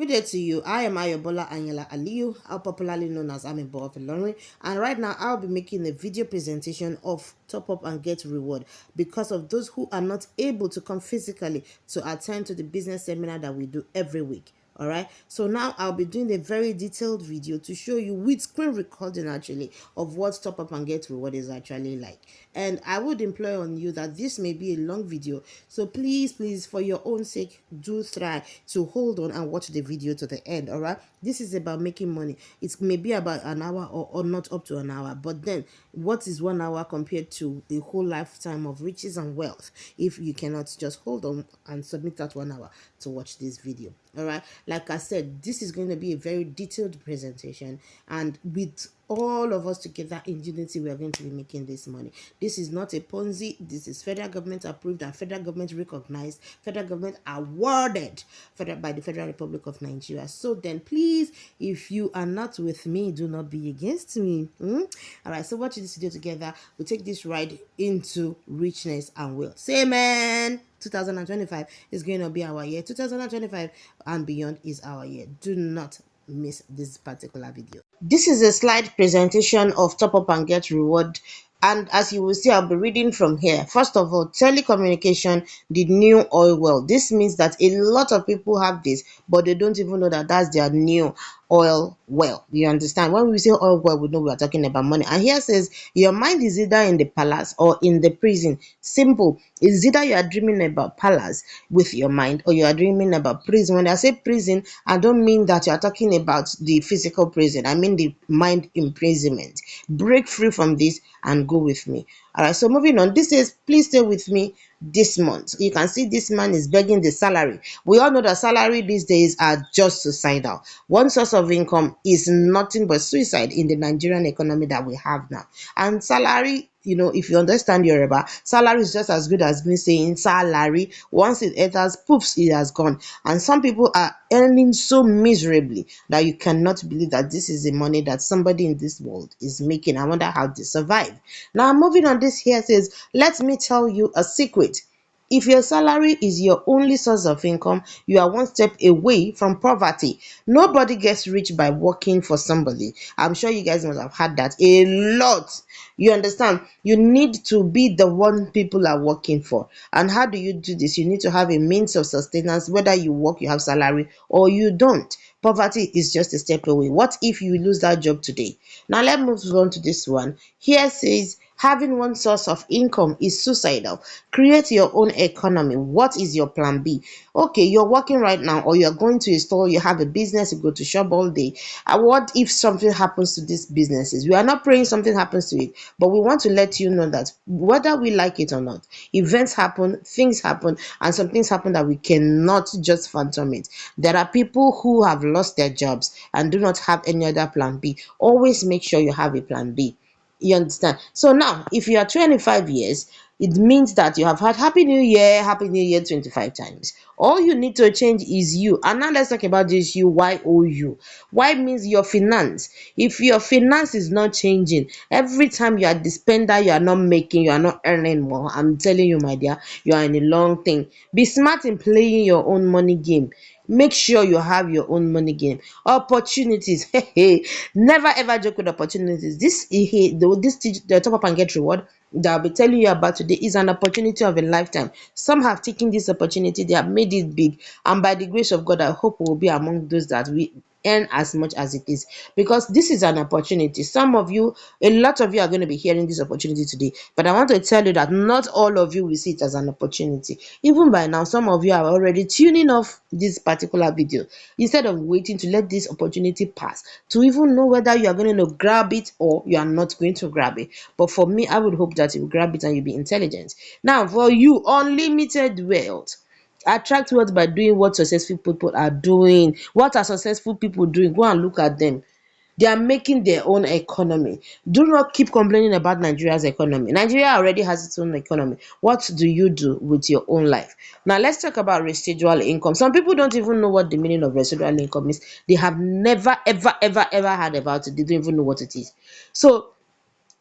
Good day to you. I am Ayobola Anyala Aliyu, popularly known as Amebo of Ilorin, and right now I'll be making a video presentation of Top Up and Get Reward because of those who are not able to come physically to attend to the business seminar that we do every week. All right, so now I'll be doing a very detailed video to show you with screen recording actually of what Top Up and Get Reward is actually like. And I would implore on you that this may be a long video, so please for your own sake do try to hold on and watch the video to the end. All right, this is about making money. It may be about an hour or not up to an hour, but then what is 1 hour compared to a whole lifetime of riches and wealth if you cannot just hold on and submit that 1 hour to watch this video? All right, like I said, this is going to be a very detailed presentation, and with all of us together in unity, we are going to be making this money. This is not a Ponzi. This is federal government approved and federal government recognized, federal government awarded by the Federal Republic of Nigeria. So then please, if you are not with me, do not be against me. All right, so watch this video together. We'll take this ride into richness and wealth. Say amen. 2025 is going to be our year. 2025 and beyond is our year. Do not miss this particular video. This is a slide presentation of Top Up and Get Reward, and as you will see, I'll be reading from here. First of all, telecommunication, the new oil well. This means that a lot of people have this, but they don't even know that that's their new oil well. You understand? When we say oil well, we know we are talking about money. And here says your mind is either in the palace or in the prison. Simple. It's either you are dreaming about palace with your mind or you are dreaming about prison. When I say prison, I don't mean that you are talking about the physical prison. I mean the mind imprisonment. Break free from this and go with me. All right, so moving on. This is please stay with me this month. You can see this man is begging the salary. We all know that salary these days are just suicidal. One source of income is nothing but suicide in the Nigerian economy that we have now. And salary, you know, if you understand Yoruba, salary is just as good as me saying salary. Once it enters, poofs, it has gone. And some people are earning so miserably that you cannot believe that this is the money that somebody in this world is making. I wonder how they survive. Now, moving on, this here says, let me tell you a secret. If your salary is your only source of income, you are one step away from poverty. Nobody gets rich by working for somebody. I'm sure you guys must have had that a lot. You understand? You need to be the one people are working for. And how do you do this? You need to have a means of sustenance, whether you work, you have salary, or you don't. Poverty is just a step away. What if you lose that job today? Now let's move on to this one. Here says, having one source of income is suicidal. Create your own economy. What is your plan B? Okay, you're working right now, or you're going to a store, you have a business, you go to shop all day. And what if something happens to these businesses? We are not praying something happens to it, but we want to let you know that whether we like it or not, events happen, things happen, and some things happen that we cannot just phantom it. There are people who have lost their jobs and do not have any other plan B. Always make sure you have a plan B. You understand? So now, if you are 25 years, it means that you have had Happy New Year 25 times. All you need to change is you. And now let's talk about this you, YOU. Y means your finance. If your finance is not changing, every time you are the spender, you are not making, you are not earning more. I'm telling you, my dear, you are in a long thing. Be smart in playing your own money game. Make sure you have your own money game. Opportunities. Never ever joke with opportunities. The Top Up and Get Reward that I'll be telling you about today is an opportunity of a lifetime. Some have taken this opportunity, they have made it big, and by the grace of God, I hope we will be among those that we earn as much as it is, because this is an opportunity. Some of you, a lot of you are going to be hearing this opportunity today, but I want to tell you that not all of you will see it as an opportunity. Even by now, some of you are already tuning off this particular video instead of waiting to let this opportunity pass to even know whether you are going to grab it or you are not going to grab it. But for me, I would hope that you will grab it and you'll be intelligent. Now, for you, unlimited wealth. Attract wealth by doing what successful people are doing. What are successful people doing? Go and look at them. They are making their own economy. Do not keep complaining about Nigeria's economy. Nigeria already has its own economy. What do you do with your own life? Now, let's talk about residual income. Some people don't even know what the meaning of residual income is. They have never, ever heard about it. They don't even know what it is. So,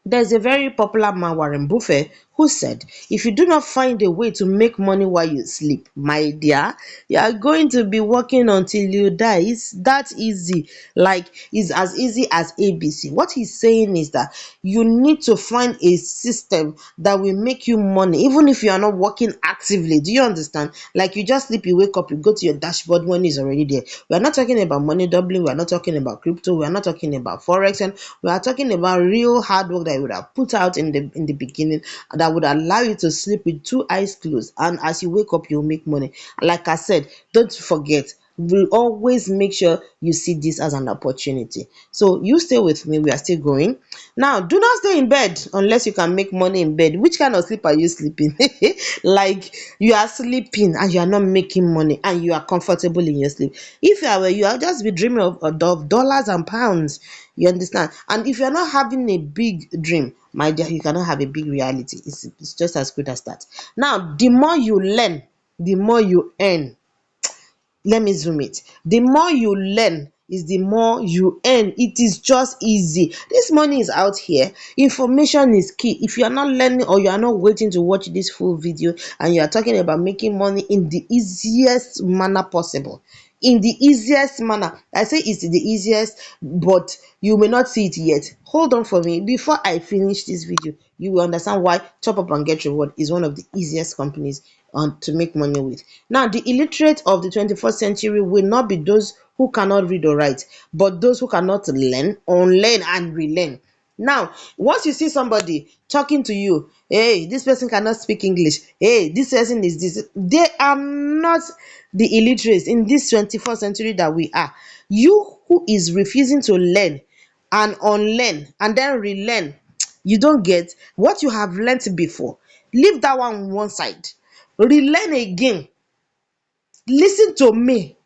there's a very popular man, Warren Buffett, Who said, if you do not find a way to make money while you sleep, my dear, you are going to be working until you die. It's that easy. Like, it's as easy as ABC. What he's saying is that you need to find a system that will make you money, even if you are not working actively. Do you understand? Like, you just sleep, you wake up, you go to your dashboard, money is already there. We are not talking about money doubling, we are not talking about crypto, we are not talking about forex, and we are talking about real hard work that you would have put out in the beginning, that would allow you to sleep with two eyes closed, and as you wake up, you'll make money. Like I said, don't forget, we always make sure you see this as an opportunity. So you stay with me, we are still going. Now, do not stay in bed unless you can make money in bed. Which kind of sleep are you sleeping? Like, you are sleeping and you are not making money and you are comfortable in your sleep. If you are, you are just be dreaming of dollars and pounds. You understand? And if you are not having a big dream, my dear, you cannot have a big reality. It's just as good as that. Now, the more you learn, the more you earn. Let me zoom it. The more you learn is the more you earn. It is just easy. This money is out here. Information is key. If you are not learning or you are not waiting to watch this full video and you are talking about making money in the easiest manner possible, in the easiest manner, I say it's the easiest, but you may not see it yet. Hold on for me. Before I finish this video, you will understand why Chop Up and Get Reward is one of the easiest companies to make money with. Now, the illiterate of the 21st century will not be those who cannot read or write, but those who cannot learn, unlearn, and relearn. Now, once you see somebody talking to you, hey, this person cannot speak English, hey, this person is this, they are not the illiterates in this 21st century that we are. You who is refusing to learn and unlearn and then relearn, you don't get what you have learnt before. Leave that one side. Relearn again. Listen to me.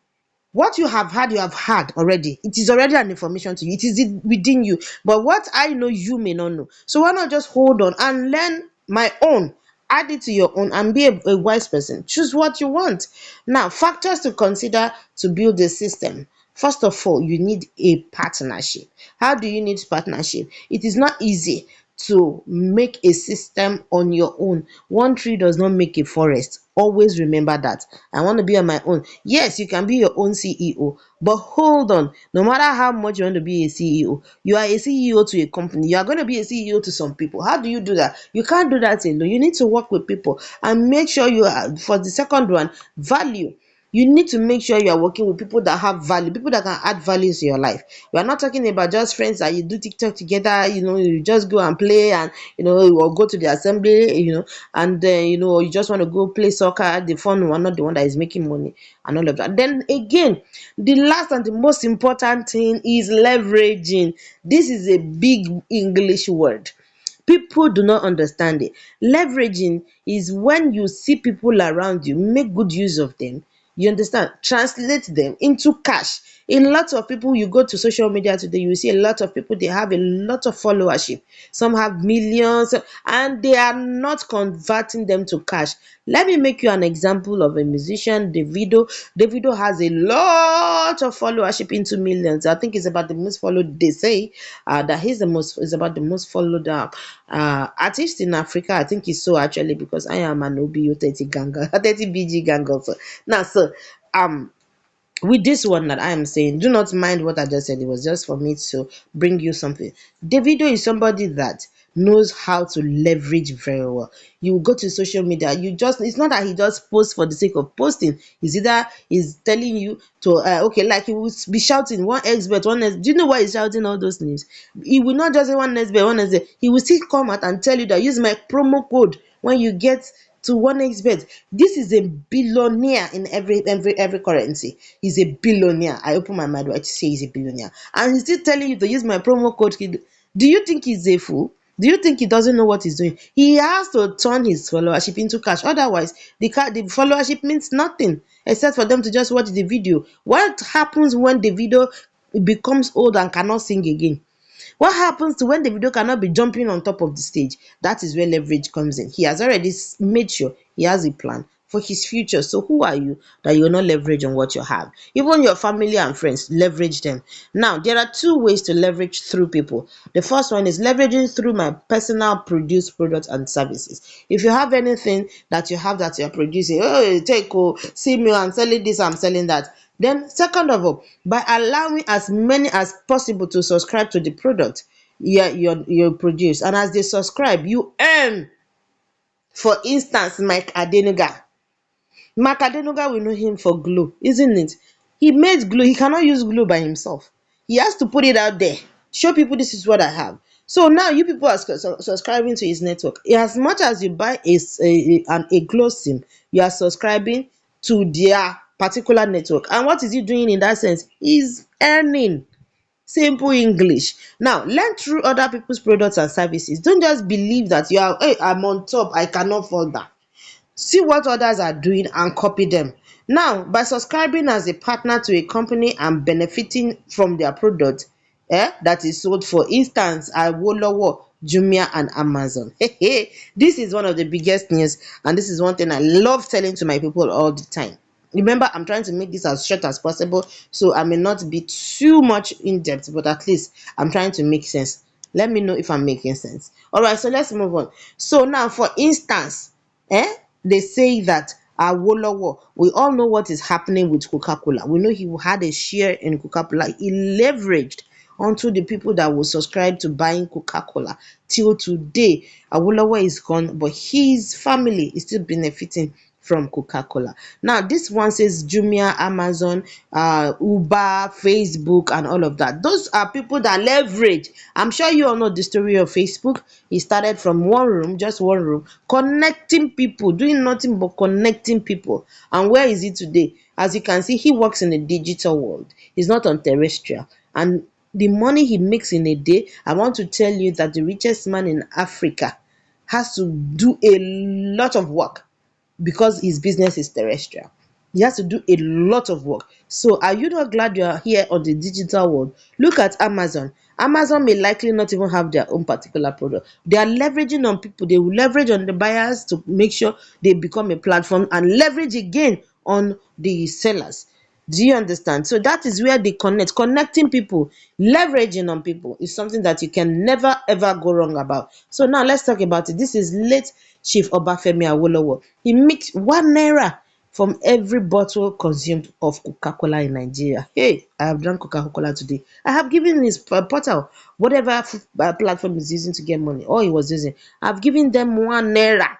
What you have had already. It is already an information to you. It is within you. But what I know, you may not know. So why not just hold on and learn my own? Add it to your own and be a wise person. Choose what you want. Now, factors to consider to build a system. First of all, you need a partnership. How do you need partnership? It is not easy to make a system on your own. One tree does not make a forest. Always remember that. I want to be on my own. Yes, you can be your own CEO, but hold on. No matter how much you want to be a CEO, you are a CEO to a company. You are going to be a CEO to some people. How do you do that? You can't do that alone. You need to work with people and make sure you are, for the second one, value. You need to make sure you are working with people that have value, people that can add value to your life. We are not talking about just friends that you do TikTok together, you just go and play and, or go to the assembly, and then, or you just want to go play soccer, the fun one, not the one that is making money and all of that. Then again, the last and the most important thing is leveraging. This is a big English word. People do not understand it. Leveraging is when you see people around you, make good use of them. You understand? Translate them into cash. In lots of people, you go to social media today, you see a lot of people, they have a lot of followership. Some have millions and they are not converting them to cash. Let me make you an example of a musician, Davido. Davido has a lot of followership into millions. I think it's about the most followed, they say that is about the most followed artist in Africa. I think it's so actually, because I am an OBO 30 ganger, 30 BG gang also. Now, so with this one that I am saying, do not mind what I just said. It was just for me to bring you something. Davido is somebody that knows how to leverage very well. You go to social media, it's not that he just posts for the sake of posting. It's either he's telling you to okay, like he will be shouting one expert, one next. Do you know why he's shouting all those names? He will not just say one expert, one expert. He will still come out and tell you that use my promo code when you get to 1xbet. This is a billionaire in every currency. He's a billionaire. I open my mouth to say he's a billionaire, and he's still telling you to use my promo code. Do you think he's a fool? Do you think he doesn't know what he's doing? He has to turn his followership into cash. Otherwise, the followership means nothing except for them to just watch the video. What happens when the video becomes old and cannot sing again? What happens to when the video cannot be jumping on top of the stage? That is where leverage comes in. He has already made sure he has a plan for his future. So who are you that you're not leverage on what you have? Even your family and friends, leverage them. Now, there are two ways to leverage through people. The first one is leveraging through my personal produced products and services. If you have anything that you have that you're producing, oh, take, oh, see me, I'm selling this, I'm selling that. Then, second of all, by allowing as many as possible to subscribe to the product you produce, and as they subscribe, you earn. For instance, Mike Adenuga. Mark Adenuga, we know him for glue, isn't it? He made glue. He cannot use glue by himself. He has to put it out there, show people this is what I have. So now you people are subscribing to his network. As much as you buy a glow sim, you are subscribing to their particular network. And what is he doing in that sense? He's earning. Simple English. Now, learn through other people's products and services. Don't just believe that you are, hey, I'm on top, I cannot fall down. See what others are doing and copy them. Now, by subscribing as a partner to a company and benefiting from their product that is sold, for instance, Awolowo, Jumia and Amazon. This is one of the biggest news, and this is one thing I love telling to my people all the time. Remember, I'm trying to make this as short as possible, so I may not be too much in depth, but at least I'm trying to make sense. Let me know if I'm making sense. All right, so let's move on. So now, for instance, they say that Awolowo, we all know what is happening with Coca-Cola. We know he had a share in Coca-Cola. He leveraged onto the people that will subscribe to buying Coca-Cola. Till today, Awolowo is gone, but his family is still benefiting from Coca-Cola. Now, this one says Jumia, Amazon, Uber, Facebook, and all of that. Those are people that leverage. I'm sure you all know the story of Facebook. It started from one room, just one room, connecting people, doing nothing but connecting people. And where is he today? As you can see, he works in the digital world. He's not on terrestrial. And the money he makes in a day, I want to tell you that the richest man in Africa has to do a lot of work because his business is terrestrial. He has to do a lot of work. So are you not glad you are here on the digital world? Look at Amazon. Amazon may likely not even have their own particular product. They are leveraging on people. They will leverage on the buyers to make sure they become a platform and leverage again on the sellers. Do you understand? So that is where they connect. Connecting people, leveraging on people is something that you can never ever go wrong about. So now let's talk about it. This is late Chief Obafemi Awolowo. He makes 1 naira from every bottle consumed of Coca-Cola in Nigeria. Hey, I have drank Coca-Cola today. I have given his portal, whatever platform he's using to get money, all he was using, I've given them 1 naira.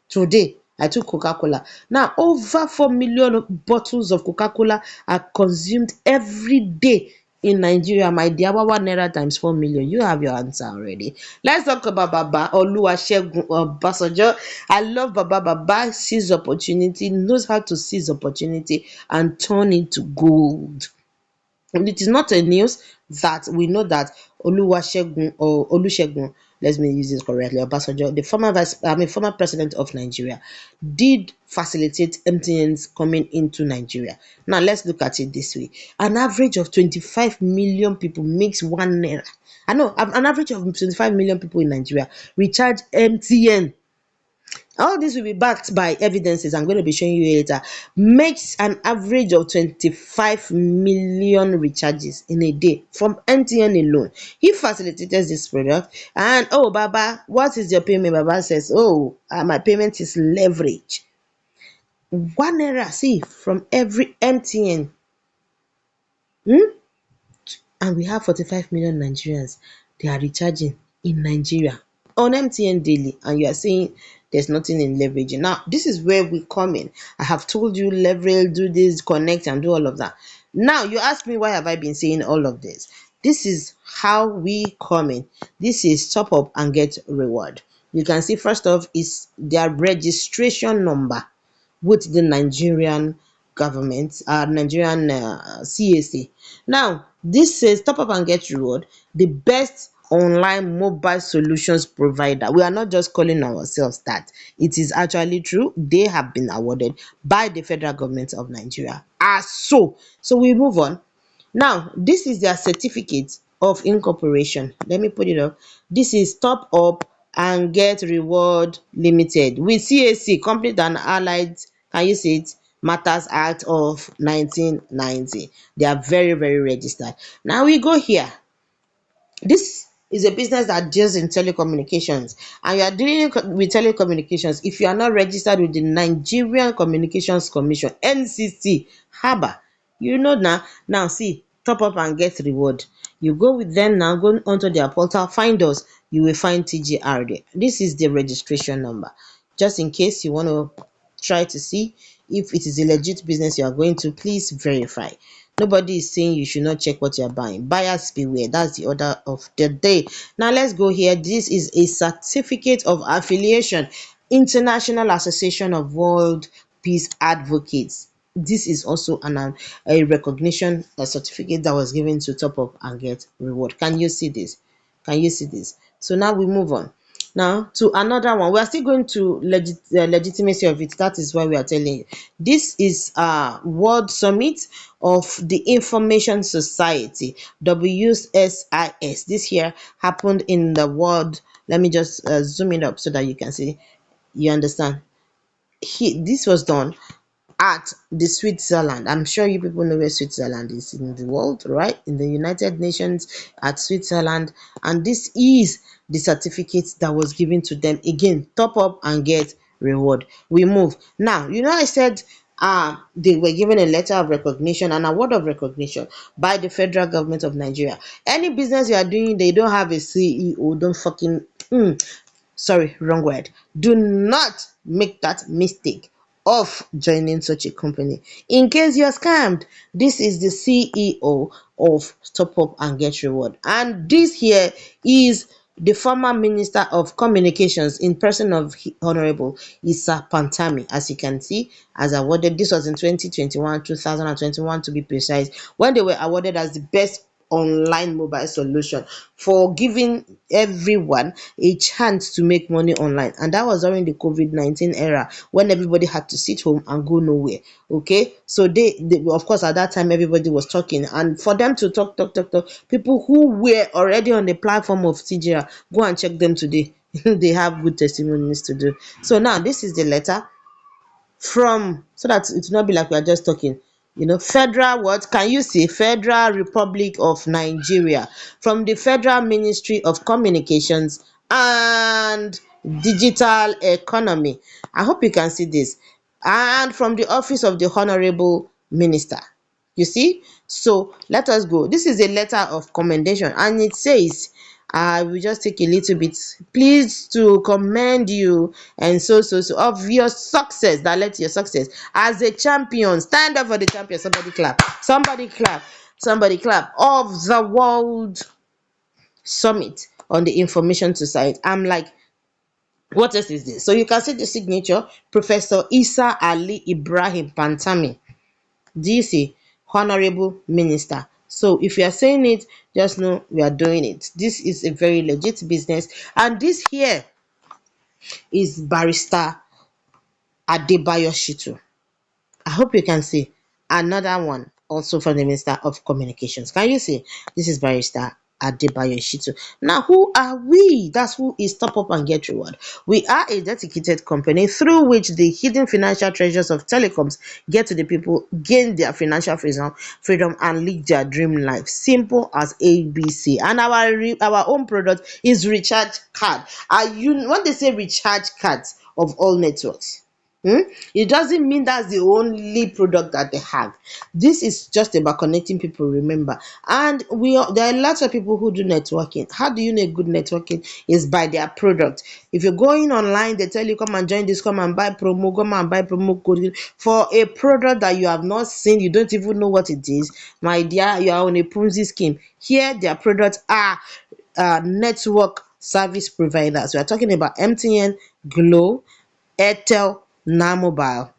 Today, I took Coca-Cola. Now, over 4 million bottles of Coca-Cola are consumed every day in Nigeria. My dear, 1 naira times 4 million. You have your answer already. Let's talk about Baba Oluwasegun Obasanjo. I love Baba. Baba sees opportunity, knows how to seize opportunity and turn it to gold. And it is not a news that we know that Oluwasegun or Olusegun, let me use this correctly, Obasanjo, the former president of Nigeria, did facilitate MTNs coming into Nigeria. Now let's look at it this way: an average of 25 million people makes 1 naira. I know an average of 25 million people in Nigeria recharge MTN. All this will be backed by evidences I'm going to be showing you later. Makes an average of 25 million recharges in a day from MTN alone. He facilitated this product, and oh, Baba, what is your payment? Baba says, oh, my payment is leverage. 1 naira, see, from every MTN. And we have 45 million Nigerians. They are recharging in Nigeria on MTN daily, and you are saying there's nothing in leveraging. Now, this is where we come in. I have told you leverage, do this, connect, and do all of that. Now, you ask me why have I been saying all of this? This is how we come in. This is top up and get reward. You can see first off is their registration number with the Nigerian government, Nigerian CAC. Now, this says top up and get reward, the best online mobile solutions provider. We are not just calling ourselves that. It is actually true. They have been awarded by the federal government of Nigeria. So we move on. Now, this is their certificate of incorporation. Let me put it up. This is top up and Get Reward Limited with CAC, Complete and Allied, can you see it? Matters Act of 1990. They are very, very registered. Now we go here. This is a business that deals in telecommunications, and you are dealing with telecommunications. If you are not registered with the Nigerian Communications Commission, NCC, haba, you know now see, top up and get reward. You go with them now, go onto their portal, find us, you will find TGR there. This is the registration number, just in case you want to try to see if it is a legit business you are going to. Please verify. Nobody is saying you should not check what you're buying. Buyers beware. That's the order of the day. Now let's go here. This is a certificate of affiliation, International Association of World Peace Advocates. This is also a recognition, a certificate that was given to Top Up and Get Reward. Can you see this? Can you see this? So now we move on. Now to another one. We are still going to legitimacy of it. That is why we are telling you. This is World Summit of the Information Society, WSIS. This here happened in the world. Let me just zoom it up so that you can see. You understand? This was done at the Switzerland. I'm sure you people know where Switzerland is in the world, right? In the United Nations, at Switzerland. And this is the certificate that was given to them. Again, top up and get reward. We move. Now, I said they were given a letter of recognition, an award of recognition by the federal government of Nigeria. Any business you are doing, they don't have a CEO, don't fucking sorry, wrong word. Do not make that mistake of joining such a company. In case you're scammed, this is the CEO of Stop Up and Get Reward. And this here is the former Minister of Communications in person of Honorable Issa Pantami, as you can see, as awarded. This was in 2021 to be precise, when they were awarded as the best online mobile solution for giving everyone a chance to make money online. And that was during the COVID-19 era, when everybody had to sit home and go nowhere. Okay, so they of course at that time everybody was talking, and for them to talk, people who were already on the platform of TGR, go and check them today. They have good testimonies to do. So now this is the letter from, so that it will not be like we are just talking. Federal, what can you see? Federal Republic of Nigeria, from the Federal Ministry of Communications and Digital Economy. I hope you can see this. And from the Office of the Honorable Minister. You see? So let us go. This is a letter of commendation, and it says, I will just take a little bit. Pleased to commend you and so of your success, that led to your success as a champion. Stand up for the champion. Somebody clap. Somebody clap. Somebody clap. Of the World Summit on the Information Society. I'm like, what else is this? So you can see the signature, Professor Isa Ali Ibrahim Pantami, DC, Honorable Minister. So if you are saying it, just know we are doing it. This is a very legit business. And this here is Barrister Adebayo Shitu. I hope you can see another one also from the Minister of Communications. Can you see? This is Barrister Adebayo Shitu. Now, who are we? That's who is Top Up and Get Reward. We are a dedicated company through which the hidden financial treasures of telecoms get to the people, gain their financial freedom and live their dream life. Simple as ABC. And our own product is Recharge Card. When they say Recharge Cards of all networks, it doesn't mean that's the only product that they have. This is just about connecting people, remember. And there are lots of people who do networking. How do you know good networking? Is by their product. If you're going online, they tell you, come and join this, come and buy promo code for a product that you have not seen, you don't even know what it is. My dear, you are on a Ponzi scheme. Here, their products are network service providers. We are talking about MTN, Glo, Airtel, Mobile,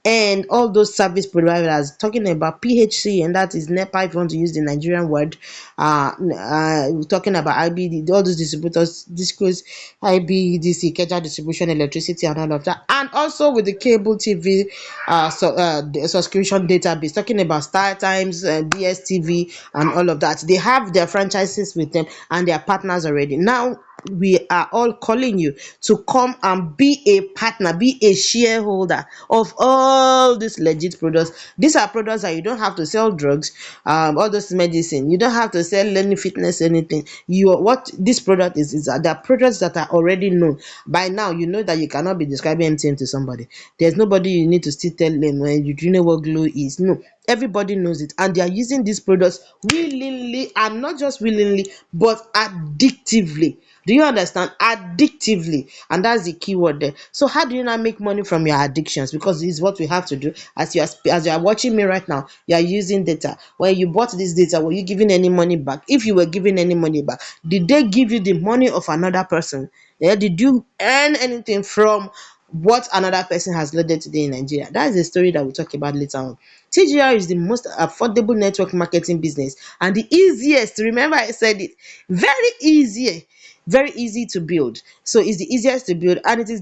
and all those service providers, talking about PHC, and that is NEPA if you want to use the Nigerian word. We're talking about IBD, all those distributors, Discos, IBDC, Keja Distribution, Electricity, and all of that. And also with the cable TV the subscription database, talking about Star Times, DSTV, and all of that. They have their franchises with them and their partners already. Now, we are all calling you to come and be a partner, be a shareholder of all these legit products. These are products that you don't have to sell drugs, all those medicine. You don't have to sell any fitness, anything. What this product is that there are products that are already known. By now, you know that you cannot be describing anything to somebody. There's nobody you need to still tell them when you do know what glow is. No, everybody knows it, and they are using these products willingly, and not just willingly, but addictively. Do you understand? Addictively. And that's the key word there. So how do you now make money from your addictions? Because this is what we have to do. As you are watching me right now, you are using data. When you bought this data, were you giving any money back? If you were giving any money back, did they give you the money of another person? Yeah, did you earn anything from what another person has loaded today in Nigeria? That is a story that we'll talk about later on. TGR is the most affordable network marketing business and the easiest. Remember, I said it. Very easy to build. So it's the easiest to build, and it is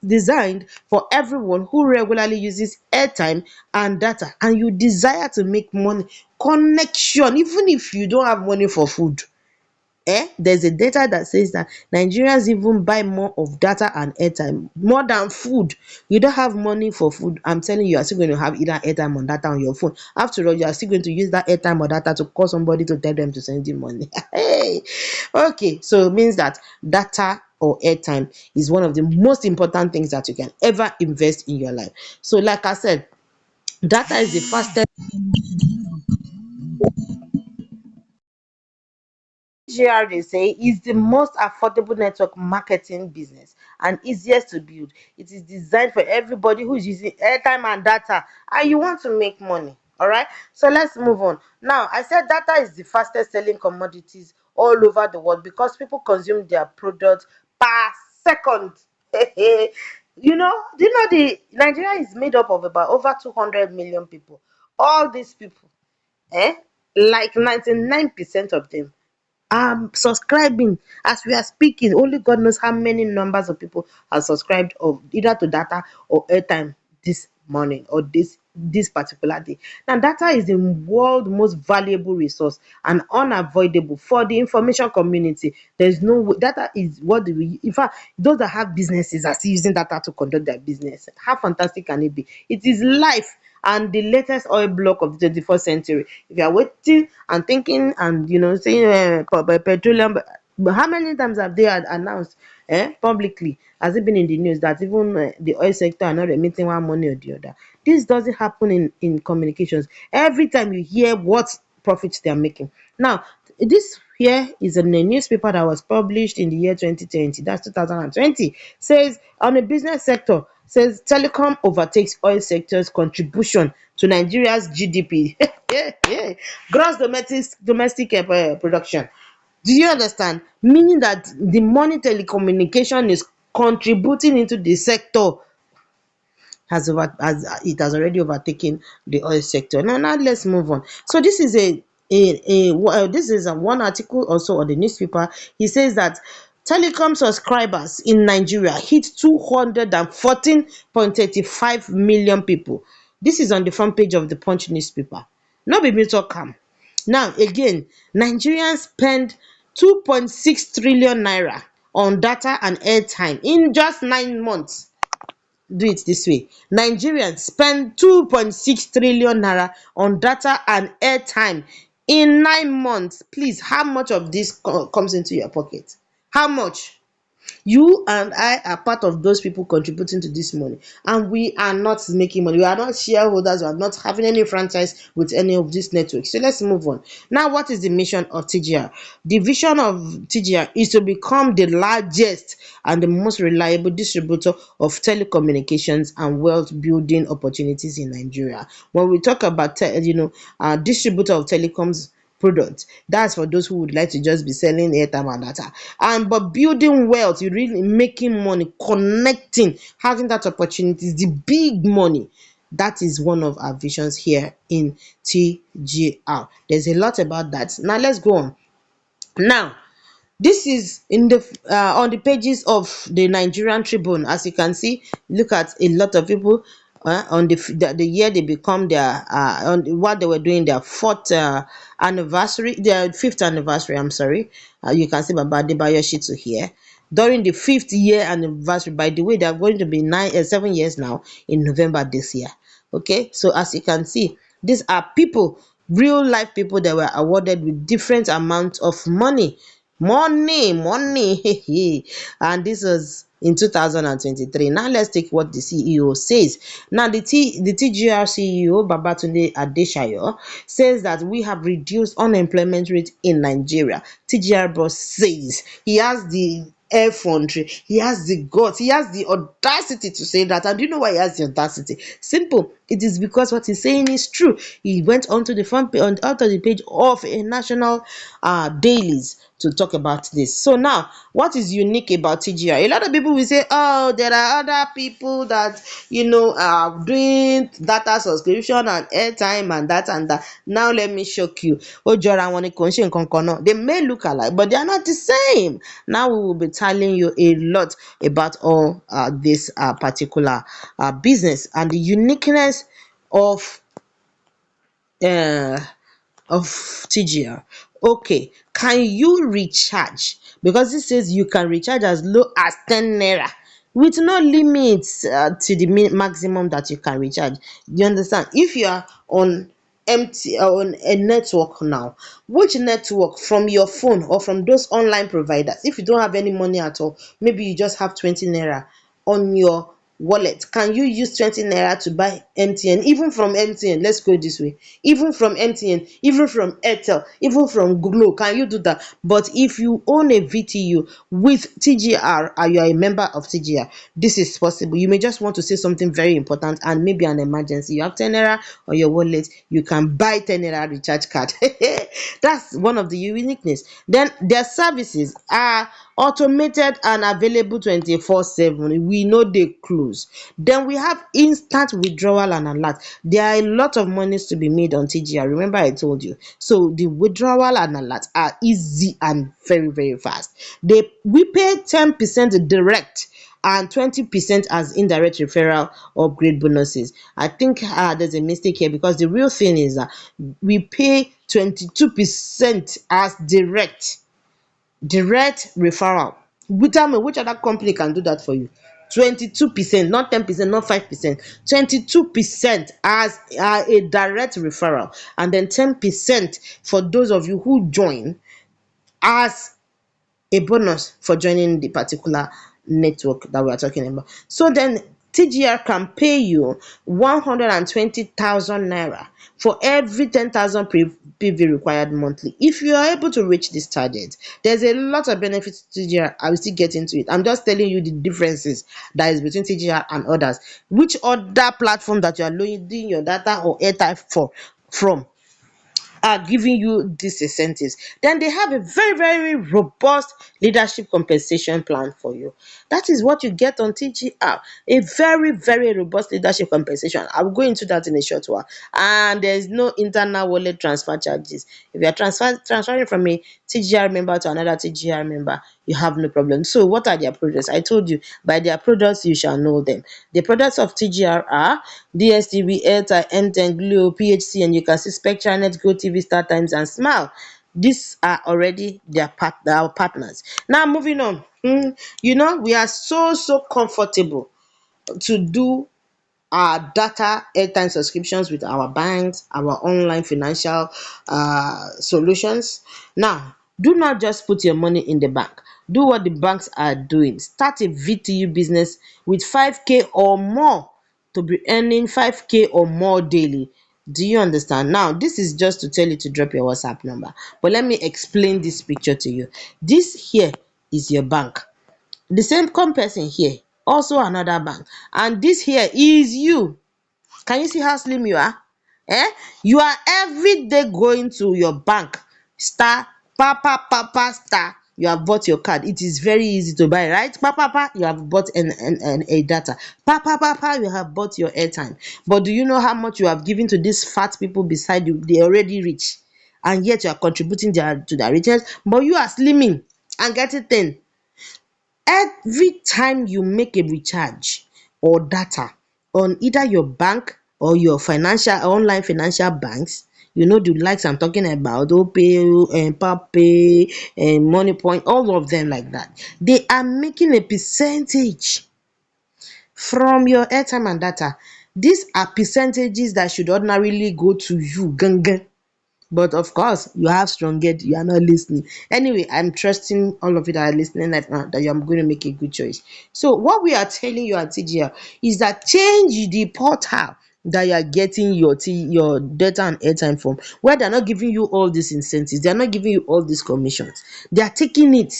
designed for everyone who regularly uses airtime and data, and you desire to make money. Connection, even if you don't have money for food. There's a data that says that Nigerians even buy more of data and airtime more than food. You don't have money for food, I'm telling you, you are still going to have either airtime or data on your phone. After all, you are still going to use that airtime or data to call somebody to tell them to send you money. Hey, okay, so it means that data or airtime is one of the most important things that you can ever invest in your life. So like I said, data is the fastest. GR they say is the most affordable network marketing business and easiest to build. It is designed for everybody who is using airtime and data and you want to make money. All right, so let's move on. Now, I said data is the fastest selling commodities all over the world because people consume their products per second. Do you know the Nigeria is made up of about over 200 million people. All these people, eh, like 99% of them subscribing as we are speaking. Only God knows how many numbers of people are subscribed of either to data or airtime this morning or this particular day. Now, data is the world most valuable resource and unavoidable for the information community. There's no way, data is what do we, in fact, those that have businesses are still using data to conduct their business. How fantastic can it be? It is life and the latest oil block of the 21st century. If you are waiting and thinking and saying petroleum, but how many times have they announced publicly? Has it been in the news that even the oil sector are not emitting one money or the other? This doesn't happen in communications. Every time you hear what profits they are making. Now, this here is in a newspaper that was published in the year 2020, that's 2020, says on the business sector, says telecom overtakes oil sector's contribution to Nigeria's GDP. Gross domestic production. Do you understand? Meaning that the money telecommunication is contributing into the sector has already overtaken the oil sector. Now let's move on. So this is one article also on the newspaper. He says that telecom subscribers in Nigeria hit 214.35 million people. This is on the front page of the Punch newspaper. No be me talk am. Now again, Nigerians spend 2.6 trillion naira on data and airtime in just 9 months. Do it this way. Nigerians spend 2.6 trillion naira on data and airtime in 9 months. Please, how much of this comes into your pocket? How much? You and I are part of those people contributing to this money, and we are not making money. We are not shareholders. We are not having any franchise with any of these networks. So let's move on. Now, what is the mission of TGR? The vision of TGR is to become the largest and the most reliable distributor of telecommunications and wealth building opportunities in Nigeria. When we talk about distributor of telecoms product, that's for those who would like to just be selling airtime and data, and but building wealth, you really making money, connecting, having that opportunity is the big money. That is one of our visions here in TGR. There's a lot about that. Now let's go on. Now, this is in the on the pages of the Nigerian Tribune. As you can see, look at a lot of people on the year they become their what they were doing their fourth anniversary, their fifth anniversary. I'm sorry. You can see Baba Adebayo Shitu here. During the fifth year anniversary, by the way, they are going to be 7 years now in November this year. Okay, so as you can see, these are people, real life people that were awarded with different amounts of money. And this was in 2023. Now let's take what the CEO says. Now the TGR CEO Babatunde Adeshayo says that we have reduced unemployment rate in Nigeria. TGR boss says he has the effrontery, he has the guts, he has the audacity to say that. And do you know why he has the audacity? Simple. It is because what he's saying is true. He went onto the front page, onto the page of a national dailies to talk about this. So now, what is unique about TGR? A lot of people will say, oh, there are other people that are doing data subscription and airtime and that and that. Now let me shock you. They may look alike, but they are not the same. Now we will be telling you a lot about all this particular business and the uniqueness of uh, TGR. Okay, can you recharge? Because it says you can recharge as low as 10 naira with no limits to the maximum that you can recharge. You understand? If you are on on a network now, which network from your phone or from those online providers, if you don't have any money at all, maybe you just have 20 naira on your wallet, can you use 20 naira to buy MTN? Even from MTN, let's go this way, even from MTN, even from Airtel, even from Glo, can you do that? But if you own a VTU with TGR and you are a member of TGR, this is possible. You may just want to say something very important and maybe an emergency. You have 10 naira on your wallet, you can buy 10 naira recharge card. That's one of the uniqueness. Then their services are automated and available 24/7. We know they close. Then we have instant withdrawal and alert. There are a lot of monies to be made on TGR. Remember I told you. So the withdrawal and alert are easy and very, very fast. We pay 10% direct and 20% as indirect referral upgrade bonuses. I think there's a mistake here, because the real thing is that we pay 22% as direct referral. Tell me which other company can do that for you? 22%, not 10%, not 5%, 22% as a direct referral, and then 10% for those of you who join as a bonus for joining the particular network that we are talking about. So then TGR can pay you 120,000 naira for every 10,000 PV required monthly. If you are able to reach this target, there's a lot of benefits to TGR. I will still get into it. I'm just telling you the differences that is between TGR and others. Which other platform that you are loading your data or airtime from are giving you these incentives? Then they have a very, very robust leadership compensation plan for you. That is what you get on TGR. A very, very robust leadership compensation. I will go into that in a short while. And there is no internal wallet transfer charges. If you are transferring from a TGR member to another TGR member, you have no problem. So what are their products? I told you, by their products you shall know them. The products of TGR are DSTV, Airtel, MTN, Glo, PHC, and you can see SpectraNet, GoTV, StarTimes, and Smile. These are already our partners. Now moving on. We are so comfortable to do our data airtime subscriptions with our banks, our online financial solutions. Now, do not just put your money in the bank. Do what the banks are doing. Start a VTU business with 5K or more to be earning 5K or more daily. Do you understand? Now, this is just to tell you to drop your WhatsApp number. But let me explain this picture to you. This here is your bank. The same person here, also another bank. And this here is you. Can you see how slim you are? You are every day going to your bank, star, papa, star. You have bought your card. It is very easy to buy, right? Papa, you have bought a data. Papa, you have bought your airtime. But do you know how much you have given to these fat people beside you? They already rich, and yet you are contributing to their riches. But you are slimming and getting thin. Every time you make a recharge or data on either your bank or your financial online financial banks, the likes I'm talking about, Opay and Papay and Moneypoint, all of them like that, they are making a percentage from your airtime and data. These are percentages that should ordinarily go to you gangan, but of course you have strong head, you are not listening. Anyway, I'm trusting all of you that are listening right now that you are going to make a good choice. So what we are telling you at TGR is that change the portal that you are getting your data and airtime from, where they are not giving you all these incentives, they are not giving you all these commissions, they are taking it.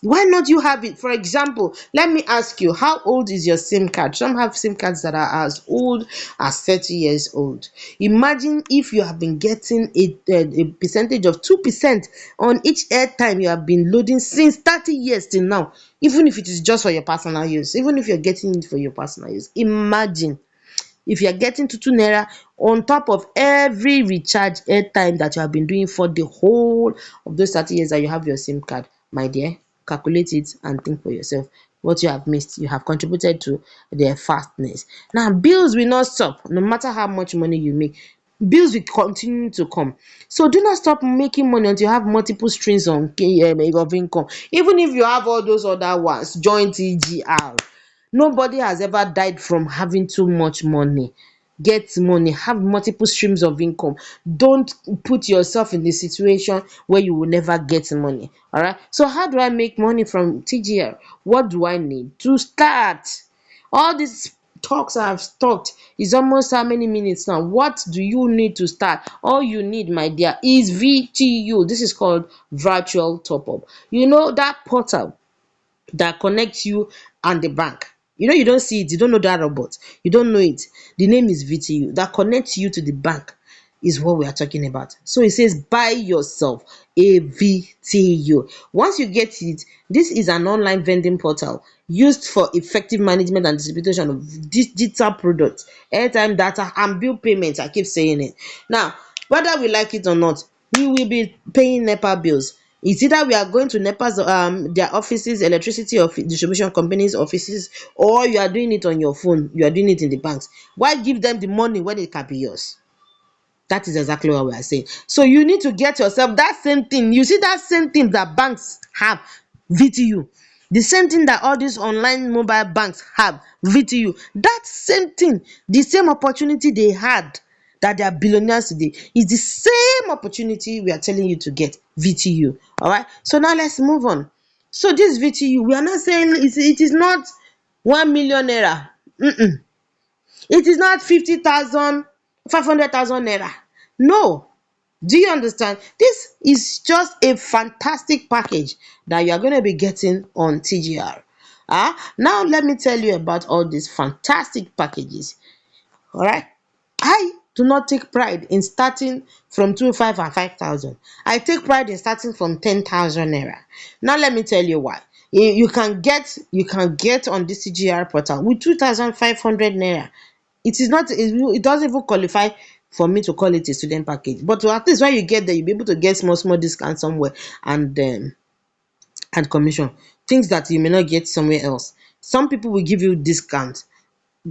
Why not you have it? For example, let me ask you, how old is your SIM card? Some have SIM cards that are as old as 30 years old. Imagine if you have been getting a percentage of 2% on each airtime you have been loading since 30 years till now, even if it is just for your personal use, even if you're getting it for your personal use. Imagine if you're getting 2 naira on top of every recharge airtime that you have been doing for the whole of those 30 years that you have your SIM card. My dear, calculate it and think for yourself what you have missed. You have contributed to their fastness. Now, bills will not stop no matter how much money you make. Bills will continue to come. So do not stop making money until you have multiple streams of income. Even if you have all those other ones, join TGR. Nobody has ever died from having too much money. Get money, have multiple streams of income. Don't put yourself in the situation where you will never get money. All right. So, how do I make money from TGR? What do I need to start? All these talks I have talked is almost how many minutes now? What do you need to start? All you need, my dear, is VTU. This is called virtual top up. That portal that connects you and the bank. You don't see it, you don't know that robot, you don't know it. The name is VTU that connects you to the bank is what we are talking about. So it says buy yourself a VTU. Once you get it, this is an online vending portal used for effective management and distribution of digital products, airtime, data, and bill payments. I keep saying it. Now, whether we like it or not, we will be paying NEPA bills. It's either we are going to NEPA's their offices, electricity distribution companies offices, or you are doing it on your phone, you are doing it in the banks. Why give them the money when it can be yours? That is exactly what we are saying. So you need to get yourself that same thing. You see that same thing that banks have, VTU. The same thing that all these online mobile banks have, VTU. That same thing, the same opportunity they had that they are billionaires today is the same opportunity we are telling you to get, VTU. All right. So now let's move on. So this VTU, we are not saying it is not 1 million naira. It is not 50,000, 500,000 naira. No. Do you understand? This is just a fantastic package that you are going to be getting on TGR. Now let me tell you about all these fantastic packages. All right. I do not take pride in starting from 2,500 and 5,000. I take pride in starting from 10,000 naira. Now let me tell you why. You can get on this TGR portal with 2,500 naira. It doesn't even qualify for me to call it a student package, but at least when you get there, you'll be able to get small discount somewhere, and commission, things that you may not get somewhere else. Some people will give you discount,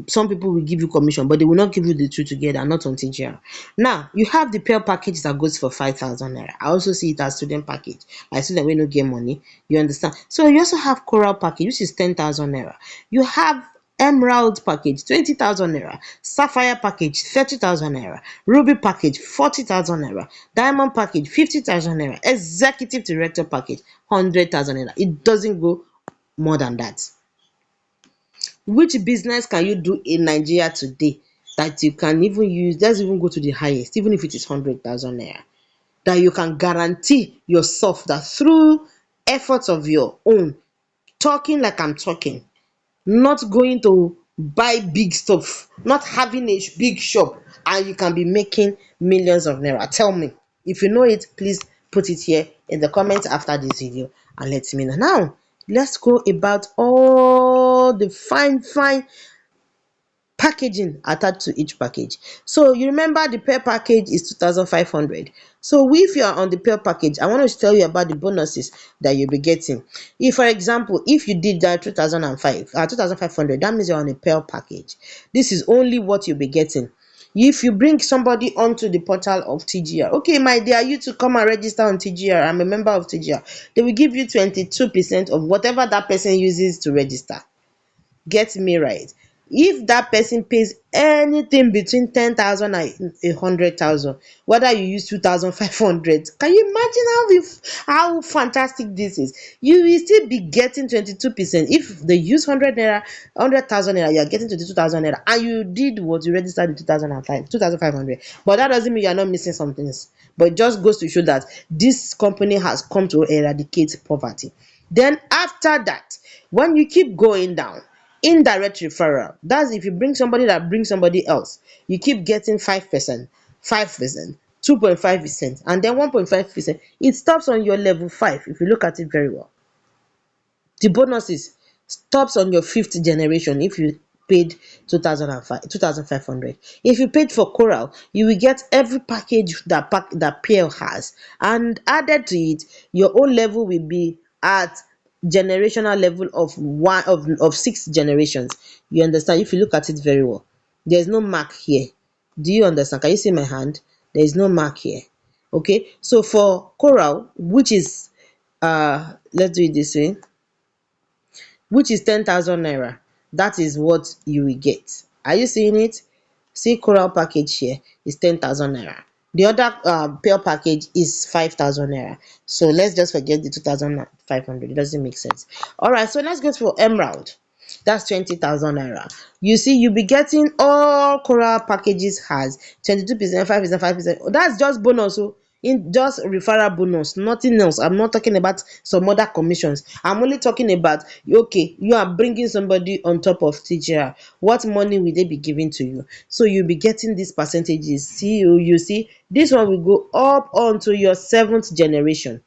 some people will give you commission, but they will not give you the two together, not on TGR. Now, you have the Pearl package that goes for 5,000 naira. I also see it as student package. I see that we no get money. You understand? So you also have Coral package, which is 10,000 naira. You have Emerald package, 20,000 naira. Sapphire package, 30,000 naira. Ruby package, 40,000 naira. Diamond package, 50,000 naira. Executive director package, 100,000 naira. It doesn't go more than that. Which business can you do in Nigeria today that you can even use? Let's even go to the highest, even if it is 100,000 naira, that you can guarantee yourself that through efforts of your own, talking like I'm talking, not going to buy big stuff, not having a big shop, and you can be making millions of naira. Tell me. If you know it, please put it here in the comments after this video and let me know. Now, let's go about all the fine packaging attached to each package. So you remember the pair package is 2,500. So if you are on the pair package, I want to tell you about the bonuses that you'll be getting. If, for example, if you did that 2,500, that means you're on a pair package. This is only what you'll be getting. If you bring somebody onto the portal of TGR, okay, my dear, you to come and register on TGR. I'm a member of TGR. They will give you 22% of whatever that person uses to register. Get me right. If that person pays anything between 10,000 and 100,000, whether you use 2,500, can you imagine how fantastic this is? You will still be getting 22%. If they use 100 naira, 100,000 naira, you are getting 22,000 naira, and you did what you registered in 2005, 2,500. But that doesn't mean you are not missing some things. But it just goes to show that this company has come to eradicate poverty. Then after that, when you keep going down, indirect referral, that's if you bring somebody that brings somebody else, you keep getting 5%, 5%, 2.5%, and then 1.5%. It stops on your level 5 if you look at it very well. The bonuses stops on your fifth generation if you paid 2,500. If you paid for Coral, you will get every package that Pearl has, and added to it, your own level will be at generational level of one of 6 generations. You understand? If you look at it very well, there's no mark here. Do you understand? Can you see my hand? There is no mark here. Okay, so for Coral, which is let's do it this way, which is 10,000 naira. That is what you will get. Are you seeing it? See, Coral package here is 10,000 naira. The other Pearl package is 5,000 naira. So let's just forget the 2,500. It doesn't make sense. All right, so let's go for Emerald. That's 20,000 naira. You see, you'll be getting all Coral packages has 22%, 5%, 5%. That's just bonus. So in just referral bonus, nothing else. I'm not talking about some other commissions. I'm only talking about, okay, you are bringing somebody on top of TGR. What money will they be giving to you? So you'll be getting these percentages. See, you see, this one will go up onto your 7th generation.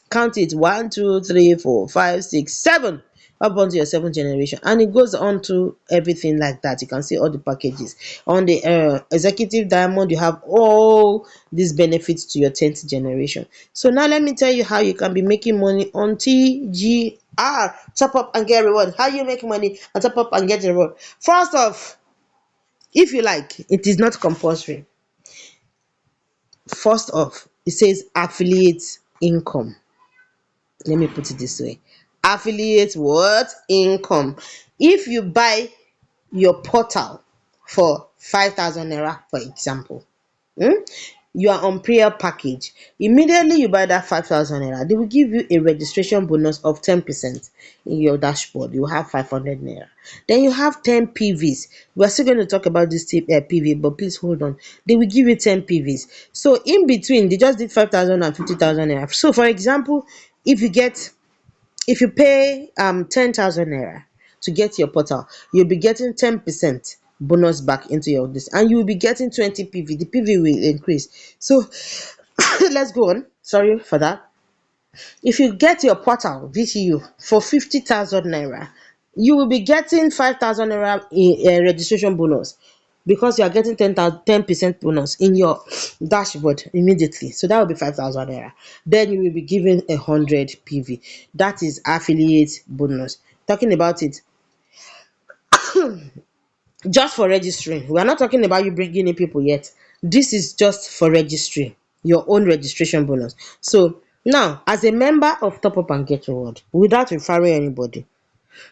Count it, 1, 2, 3, 4, 5, 6, 7, up onto your 7th generation, and it goes on to everything like that. You can see all the packages on the executive diamond. You have all these benefits to your 10th generation. So now let me tell you how you can be making money on TGR. Top up and get reward. How you make money and top up and get reward? First off, if you like, it is not compulsory. First off, it says affiliate income. Let me put it this way. Affiliate what? Income. If you buy your portal for 5,000 naira, for example, you are on prayer package. Immediately you buy that 5,000 naira, they will give you a registration bonus of 10% in your dashboard. You have 500 naira. Then you have 10 PVs. We are still going to talk about this PV, but please hold on. They will give you 10 PVs. So in between, they just did 5,000 and 50,000 naira. So for example, if you pay 10,000 naira to get your portal, you'll be getting 10% bonus back into your this, and you'll be getting 20 PV. The PV will increase. So let's go on. Sorry for that. If you get your portal VCU for 50,000 naira, you will be getting 5,000 naira in registration bonus, because you are getting 10% bonus in your dashboard immediately. So that will be 5,000 naira. Then you will be given 100 PV. That is affiliate bonus. Talking about it just for registering. We are not talking about you bringing in people yet. This is just for registering, your own registration bonus. So now, as a member of Top Up and Get Reward, without referring anybody,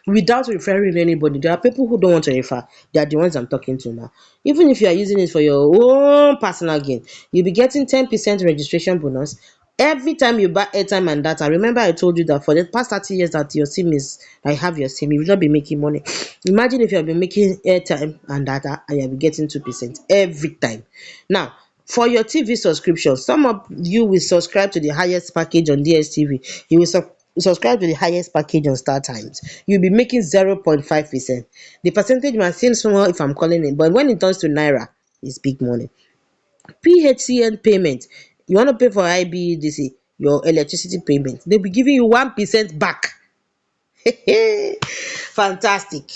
there are people who don't want to refer. They are the ones I'm talking to now. Even if you are using it for your own personal gain, you'll be getting 10% registration bonus every time you buy airtime and data. Remember, I told you that for the past 30 years that your SIM is, I have your SIM, you will not be making money. Imagine if you have been making airtime and data and you'll be getting 2% every time. Now, for your TV subscription, some of you will subscribe to the highest package on DSTV. You will subscribe to the highest package on Star Times. You'll be making 0.5%. The percentage might seem small if I'm calling it, but when it turns to naira, it's big money. PHCN payment. You want to pay for IBEDC, your electricity payment, they'll be giving you 1% back. Fantastic.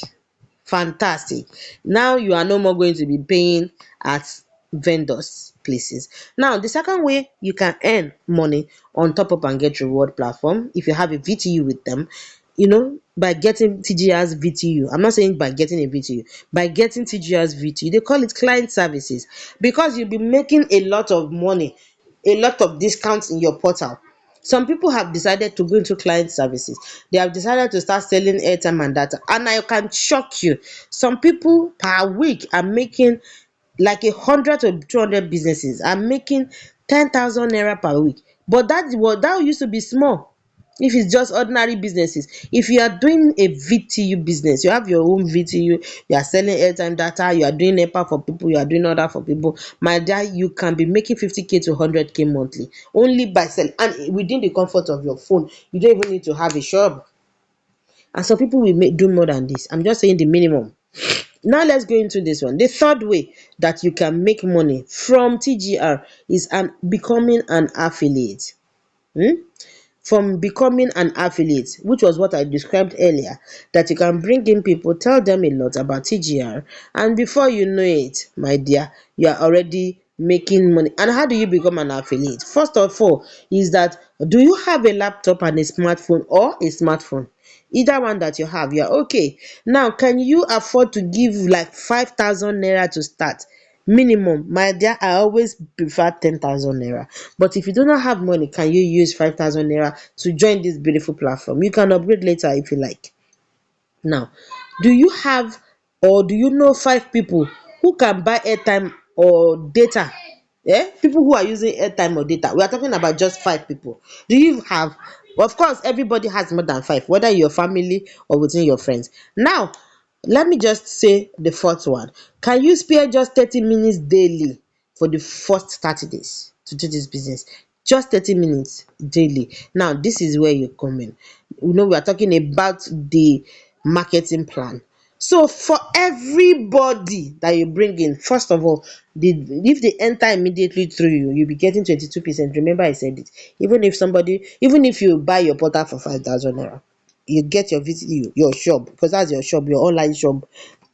fantastic. Now you are no more going to be paying at vendors places. Now the second way you can earn money on top up and get reward platform, if you have a VTU with them, by getting TGR's VTU. I'm not saying by getting a VTU, by getting TGR's VTU. They call it client services, because you'll be making a lot of money, a lot of discounts in your portal. Some people have decided to go into client services. They have decided to start selling airtime and data. And I can shock you, some people per week are making, like 100 to 200 businesses are making 10,000 naira per week. But that used to be small. If it's just ordinary businesses, if you are doing a VTU business, you have your own VTU, you are selling airtime data, you are doing NEPA for people, you are doing other for people, my dear, you can be making 50k to 100k monthly only by selling, and within the comfort of your phone. You don't even need to have a shop. And some people will do more than this. I'm just saying the minimum. Now let's go into this one. The third way that you can make money from TGR is becoming an affiliate. From becoming an affiliate, which was what I described earlier, that you can bring in people, tell them a lot about TGR, and before you know it, my dear, you are already making money. And how do you become an affiliate? First of all, is that, do you have a laptop and a smartphone, or a smartphone? Either one that you have, you're okay. Now, can you afford to give like 5,000 naira to start? Minimum, my dear, I always prefer 10,000 naira. But if you do not have money, can you use 5,000 naira to join this beautiful platform? You can upgrade later if you like. Now, do you have, or do you know 5 people who can buy airtime or data? People who are using airtime or data. We are talking about just 5 people. Do you have? Of course, everybody has more than 5, whether in your family or within your friends. Now, let me just say the fourth one. Can you spare just 30 minutes daily for the first 30 days to do this business? Just 30 minutes daily. Now, this is where you come in. We are talking about the marketing plan. So for everybody that you bring in, first of all, if they enter immediately through you, you'll be getting 22%. Remember, I said it. Even if you buy your portal for 5,000 naira, you get your VTU, your shop, because that's your shop, your online shop.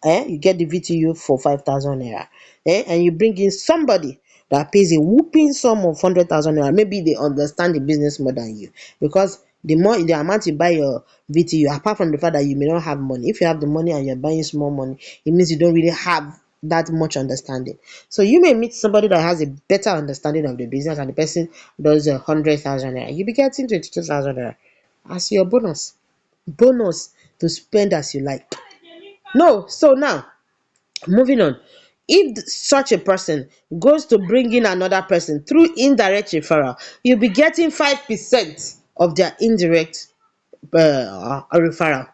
You get the VTU for 5,000 naira. And you bring in somebody that pays a whooping sum of 100,000 naira. Maybe they understand the business more than you, because the amount you buy your VTU, apart from the fact that you may not have money, if you have the money and you're buying small money, it means you don't really have that much understanding. So you may meet somebody that has a better understanding of the business, and the person does 100,000 naira. You'll be getting 22,000 naira as your bonus to spend as you like. No, so now, moving on. If such a person goes to bring in another person through indirect referral, you'll be getting 5% of their indirect referral.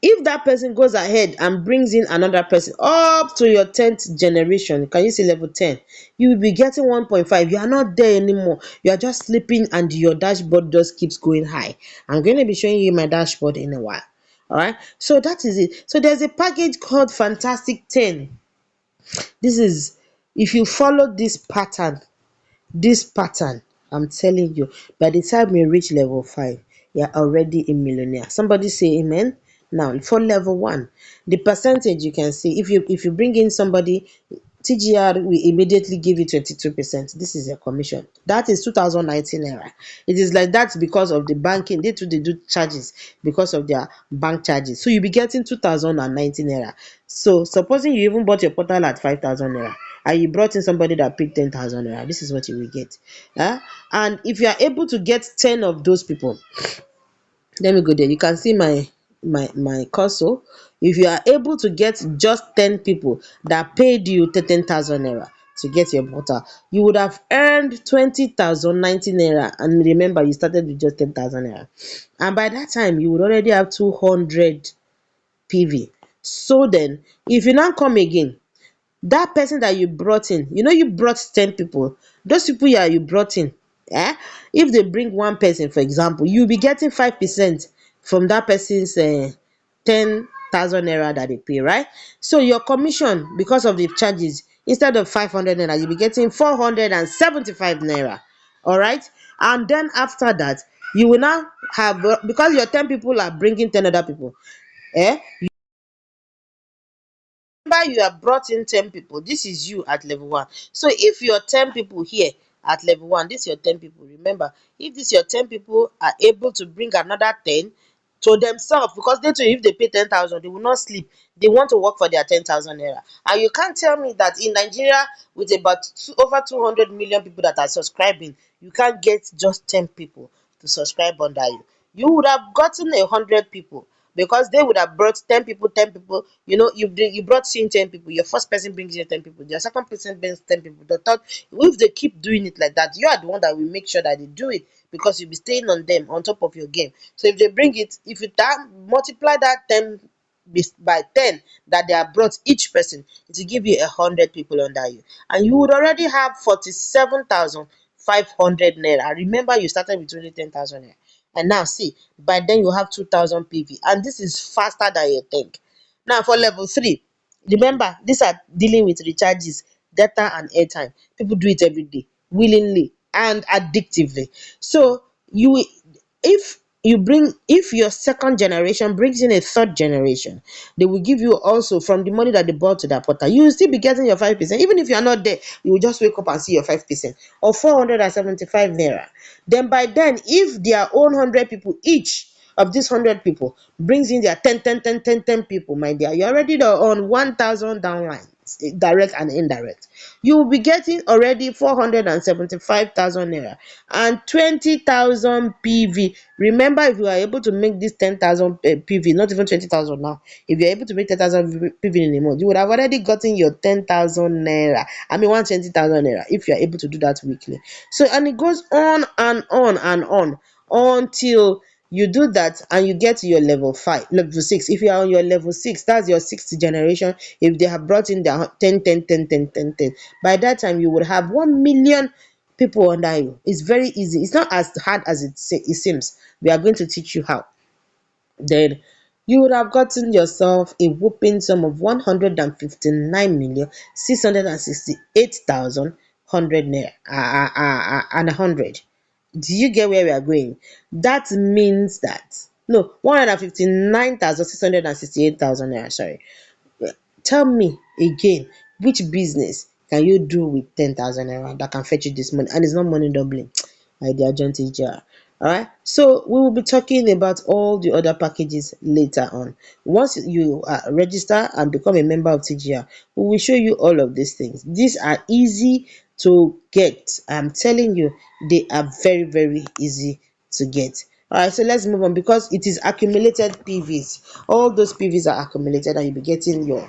If that person goes ahead and brings in another person up to your 10th generation, can you see level 10? You will be getting 1.5. You are not there anymore. You are just sleeping and your dashboard just keeps going high. I'm going to be showing you my dashboard in a while. All right. So that is it. So there's a package called Fantastic 10. This is, if you follow this pattern, I'm telling you, by the time you reach level 5, you're already a millionaire. Somebody say amen. Now, for level 1, the percentage you can see, if you bring in somebody, TGR will immediately give you 22%. This is a commission. That is 2019 naira. It is like that because of the banking. They do charges because of their bank charges. So you'll be getting 2019 naira. So supposing you even bought your portal at 5,000 naira, and you brought in somebody that paid 10,000 naira, this is what you will get. And if you are able to get 10 of those people, let me go there. You can see my cursor. If you are able to get just 10 people that paid you 10,000 naira to get your portal, you would have earned 20,090 naira. And remember, you started with just 10,000 naira. And by that time, you would already have 200 PV. So then, if you now come again, that person that you brought in, you brought 10 people, those people you brought in, if they bring one person, for example, you'll be getting 5% from that person's 10,000 naira that they pay, right? So your commission, because of the charges, instead of 500 naira, you'll be getting 475 naira. All right. And then after that, you will now have, because your 10 people are bringing 10 other people, eh remember you have brought in 10 people. This is you at level 1. So if your 10 people here at level 1, this is your 10 people. Remember, if this your 10 people are able to bring another 10 to themselves, because they too, if they pay 10,000, they will not sleep. They want to work for their 10,000 naira. And you can't tell me that in Nigeria, with about over 200 million people that are subscribing, you can't get just 10 people to subscribe under you. You would have gotten 100 people, because they would have brought 10 people, 10 people. You brought in 10 people. Your first person brings in 10 people. Your second person brings 10 people. The third, if they keep doing it like that, you are the one that will make sure that they do it, because you'll be staying on them, on top of your game. So if they bring it, if you multiply that 10 by 10 that they have brought each person, it will give you 100 people under you, and you would already have 47,500 naira. Remember, you started with only 10,000 naira, and now see, by then you have 2,000 PV, and this is faster than you think. Now for level 3, remember, these are dealing with recharges, data and airtime. People do it every day, willingly and addictively. So you if your second generation brings in a third generation, they will give you also from the money that they brought to that portal. You will still be getting your 5%. Even if you are not there, you will just wake up and see your 5%, or 475 naira. Then by then, if their own 100 people each of these 100 people brings in their 10, 10, 10, 10, 10 people, my dear, you're already on 1,000 downlines, direct and indirect. You will be getting already 475,000 naira and 20,000 PV. Remember, if you are able to make this 10,000 PV, not even 20,000 now, if you're able to make 10,000 PV in a month, you would have already gotten your 10,000 naira. I mean, 120,000 naira if you're able to do that weekly. So, and it goes on and on and on until you do that and you get to your level 5, level 6. If you are on your level 6, that's your sixth generation. If they have brought in their 10, 10, 10, 10, 10, 10, by that time you would have 1 million people under you. It's very easy. It's not as hard as it seems. We are going to teach you how. Then you would have gotten yourself a whooping sum of 159,668,100 naira and 100. Do you get where we are going? That means that, no, 159,668,000 naira, sorry. Tell me again, which business can you do with 10,000 naira that can fetch you this money, and it's not money doubling? My dear John TGR. Alright, so we will be talking about all the other packages later on. Once you register and become a member of TGR, we will show you all of these things. These are easy to get. I'm telling you, they are very, very easy to get. Alright, so let's move on, because it is accumulated PVs. All those PVs are accumulated, and you'll be getting your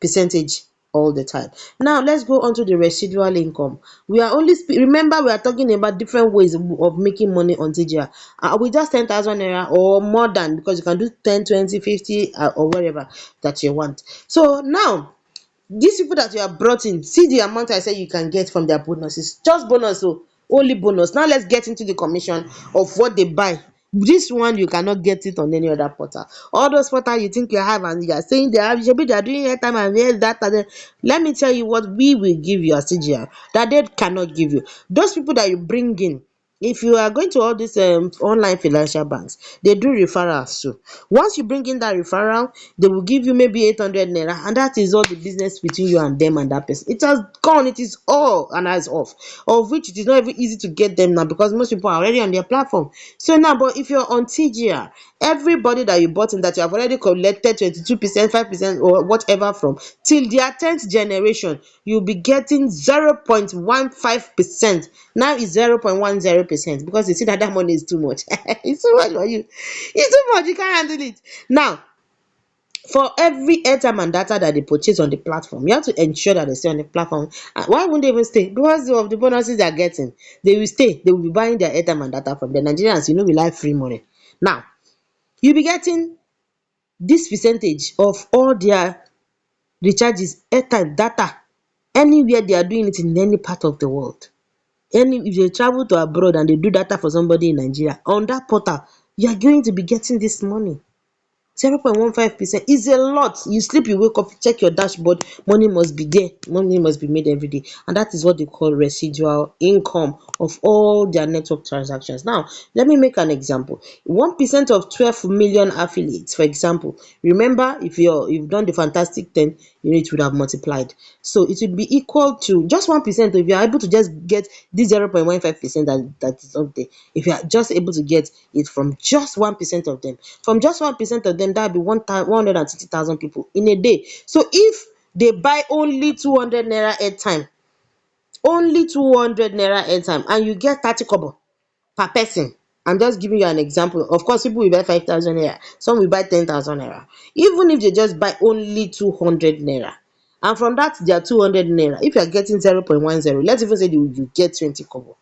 percentage all the time. Now let's go on to the residual income. We are only remember, we are talking about different ways of making money on TGR. With just 10,000 naira or more than, because you can do 10, 20, 50, or whatever that you want. So now, these people that you have brought in, see the amount I said you can get from their bonuses. Just bonus, so only bonus. Now let's get into the commission of what they buy. This one you cannot get it on any other portal. All those portal you think you have, and you are saying they have, maybe they are doing airtime and yes, that and then. Let me tell you what we will give you as CGR that they cannot give you. Those people that you bring in, if you are going to all these online financial banks, they do referrals too. Once you bring in that referral, they will give you maybe 800 naira, and that is all the business between you and them and that person. It has gone, it is all and as off, of which it is not even easy to get them now, because most people are already on their platform. So now, but if you're on TGR, everybody that you bought in, that you have already collected 22%, 5%, or whatever from, till their 10th generation, you'll be getting 0.15%. Now it's 0.10%, because you see that money is too much. It's too much for you. It's too much, you can't handle it. Now, for every airtime and data that they purchase on the platform, you have to ensure that they stay on the platform. Why won't they even stay? Because of the bonuses they are getting. They will stay. They will be buying their airtime and data from the Nigerians. We like free money. Now, you'll be getting this percentage of all their recharges, airtime, data, anywhere they are doing it in any part of the world. If they travel to abroad and they do data for somebody in Nigeria, on that portal, you are going to be getting this money. 0.15% is a lot. You sleep, you wake up, check your dashboard, money must be there, money must be made every day, and that is what they call residual income of all their network transactions. Now, let me make an example. 1% of 12 million affiliates, for example. Remember, if you've done the fantastic 10, it would have multiplied. So it would be equal to just 1%. If you are able to just get this 0.15% that is up there, if you are just able to get it from just 1% of them, that would be 120,000 people in a day. So if they buy only 200 naira airtime, and you get 30 kobo per person. I'm just giving you an example. Of course, people will buy 5,000 naira, some will buy 10,000 naira. Even if they just buy only 200 naira, and from that their 200 naira, if you are getting 0.10, let's even say you get 20 kobo,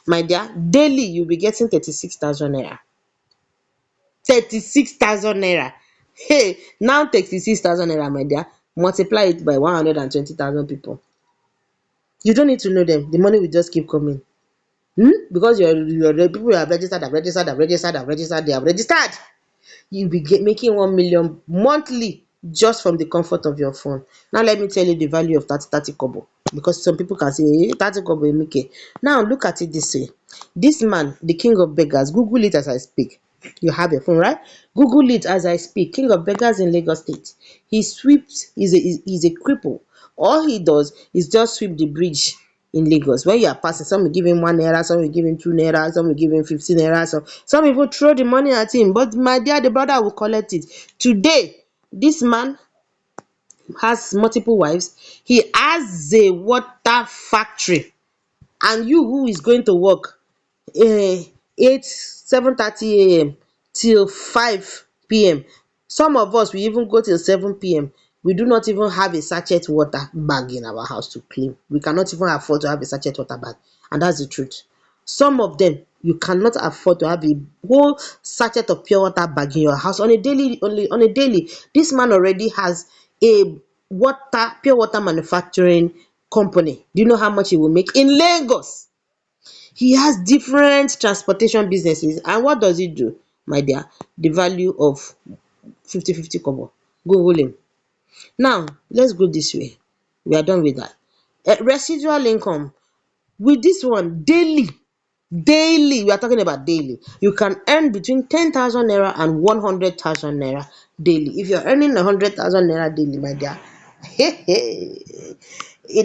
my dear, daily you'll be getting 36,000 naira. 36,000 naira. Hey, now 36,000 naira, my dear, multiply it by 120,000 people. You don't need to know them, the money will just keep coming. Because you're the people have registered, they have registered. You'll be making 1 million monthly just from the comfort of your phone. Now let me tell you the value of that 30 kobo, because some people can say, 30 kobo emeke. Now look at it this way. This man, the king of beggars, Google it as I speak. You have your phone, right? Google it as I speak. King of beggars in Lagos State. He sweeps, he's a cripple. All he does is just sweep the bridge in Lagos. When you are passing, some will give him 1 naira, some will give him 2 naira, some will give him 15 naira, some even throw the money at him. But my dear, the brother will collect it. Today, this man has multiple wives. He has a water factory. And you who is going to work 7:30 a.m. till 5 p.m. Some of us, we even go till 7 p.m. We do not even have a sachet water bag in our house to clean. We cannot even afford to have a sachet water bag, and that's the truth. Some of them, you cannot afford to have a whole sachet of pure water bag in your house on a daily. Only on a daily, this man already has a pure water manufacturing company. Do you know how much he will make in Lagos? He has different transportation businesses, and what does he do, my dear? The value of 50 kobo. Google him. Now let's go this way. We are done with that. Residual income. With this one, daily, we are talking about daily, you can earn between 10,000 naira and 100,000 naira daily. If you're earning 100,000 naira daily, my dear,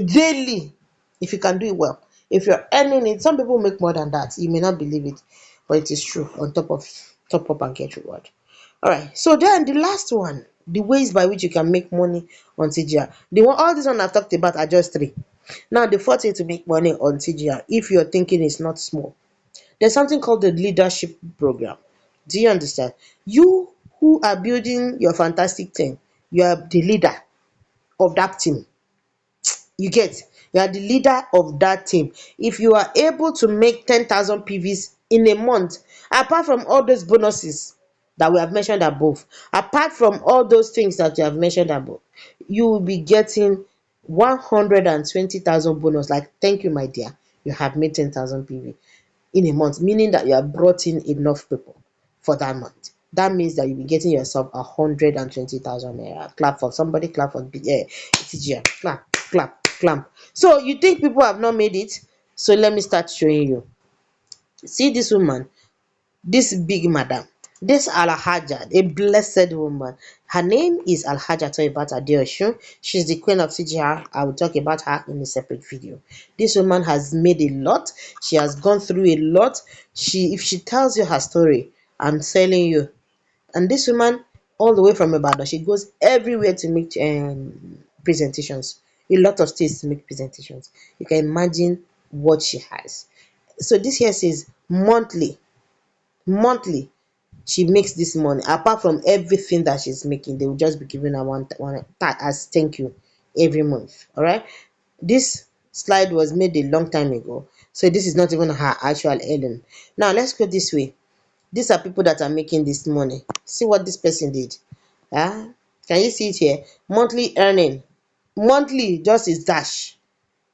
daily, if you can do it well, if you're earning it, some people make more than that, you may not believe it, but it is true. On top of top up and get reward. All right, so then the last one, the ways by which you can make money on TGR. All these one I've talked about are just three. Now the fourth way to make money on TGR, if you're thinking is not small, there's something called the leadership program. Do you understand? You who are building your fantastic team, you are the leader of that team. You get, you are the leader of that team. If you are able to make 10,000 PVs in a month, apart from all those bonuses that we have mentioned above, apart from all those things that you have mentioned above, you will be getting 120,000 bonus. Like, thank you, my dear, you have made 10,000 PV in a month, meaning that you have brought in enough people for that month. That means that you'll be getting yourself 120,000 naira. Clap for somebody, clap for TGR. Clap, clap, clap. So you think people have not made it? So let me start showing you. See this woman, this big madam, this Alhaja, a blessed woman. Her name is Alhaja Toyibat Adeosun. She's the queen of TGR. I will talk about her in a separate video. This woman has made a lot. She has gone through a lot. If she tells you her story, I'm telling you. And this woman, all the way from Ibadan, she goes everywhere to make presentations. A lot of states to make presentations. You can imagine what she has. So this here says monthly she makes this money. Apart from everything that she's making, they will just be giving her one as thank you every month. All right, this slide was made a long time ago, so this is not even her actual earning. Now let's go this way. These are people that are making this money. See what this person did. Can you see it here? Monthly earning, monthly just is dash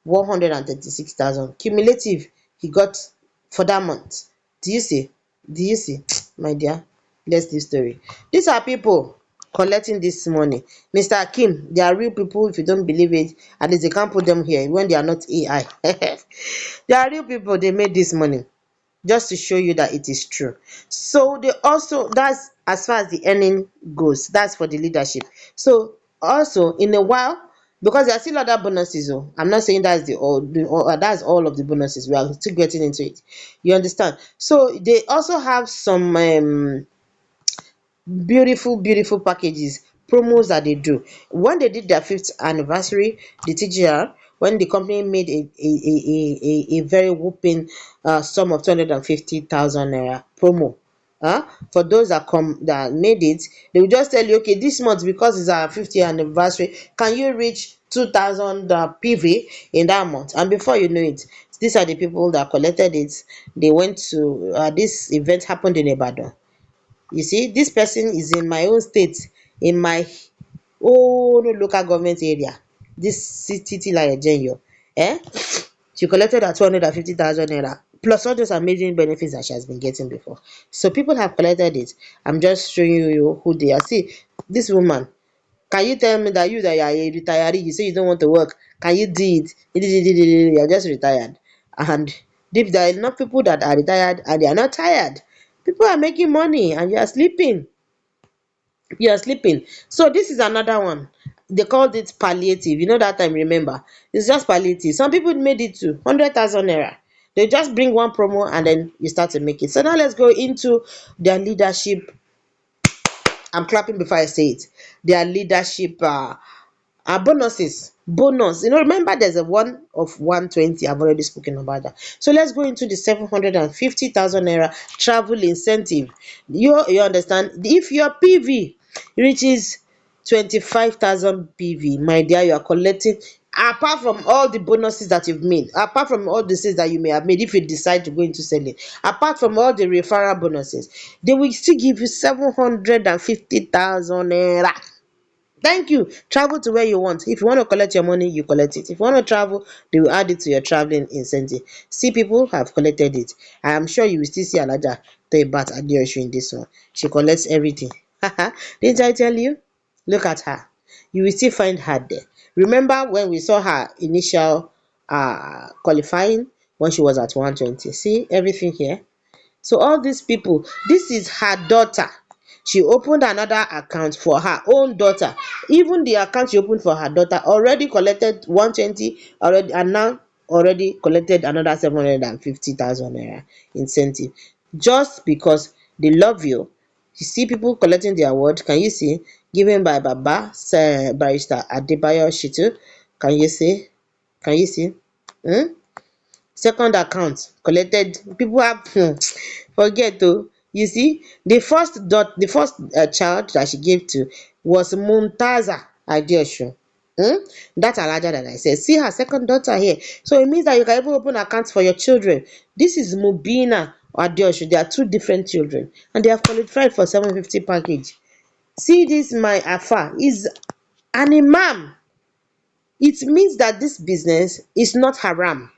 136,000. Cumulative he got for that month. Do you see? My dear? Let's leave story. These are people collecting this money. Mr. Akim, they are real people. If you don't believe it, at least they can't put them here when they are not AI. They are real people. They made this money just to show you that it is true. So they also, that's as far as the earning goes, that's for the leadership. So also in a while, because there are still other bonuses, oh, I'm not saying that's that's all of the bonuses, we are still getting into it, you understand. So they also have some beautiful beautiful packages, promos that they do. When they did their fifth anniversary, the TGR, when the company made a very whopping sum of 250,000 naira promo, for those that come that made it, they will just tell you, okay, this month, because it's our 50th anniversary, can you reach 2,000 PV in that month? And before you know it, these are the people that collected it. They went to this event happened in Ibadan. You see, this person is in my own state, in my own local government area, this Titilayo Ejenyo. She collected her 250,000 naira plus all those amazing benefits that she has been getting before. So people have collected it. I'm just showing you who they are. See, this woman, can you tell me that you are a retiree, you say you don't want to work, can you do it? You are just retired. And if there are enough people that are retired and they are not tired, people are making money and you are sleeping. You are sleeping. So this is another one. They called it palliative. You know that time, remember? It's just palliative. Some people made it to 100,000 naira. They just bring one promo and then you start to make it. So now let's go into their leadership. I'm clapping before I say it. Their leadership bonuses. Bonus. Remember there's a one of 120. I've already spoken about that. So let's go into the 750,000 naira travel incentive. You understand? If your PV reaches 25,000 PV, my dear, you are collecting, apart from all the bonuses that you've made, apart from all the sales that you may have made, if you decide to go into selling, apart from all the referral bonuses, they will still give you 750,000 naira. Thank you. Travel to where you want. If you want to collect your money, you collect it. If you want to travel, they will add it to your traveling incentive. See, people have collected it. I am sure you will still see Alaja Toibat Adeosun in this one. She collects everything. Didn't I tell you? Look at her. You will still find her there. Remember when we saw her initial qualifying when she was at 120? See everything here. So all these people, this is her daughter. She opened another account for her own daughter. Even the account she opened for her daughter already collected 120 already, and now already collected another 750,000 naira incentive, just because they love you. You see people collecting the award. Can you see? Given by Baba Barrister Adebayo Shitu. Can you see? Can you see? Second account collected, people have forget oh. You see, the first child that she gave to was Mumtaza Adeosun. Dat Alhaja that I said, see her second daughter here. So it means that you can even open accounts for your children. This is Mubina Adeosun. They are two different children and they have qualified for 750 package. See this, my Afa is an imam. It means that this business is not haram.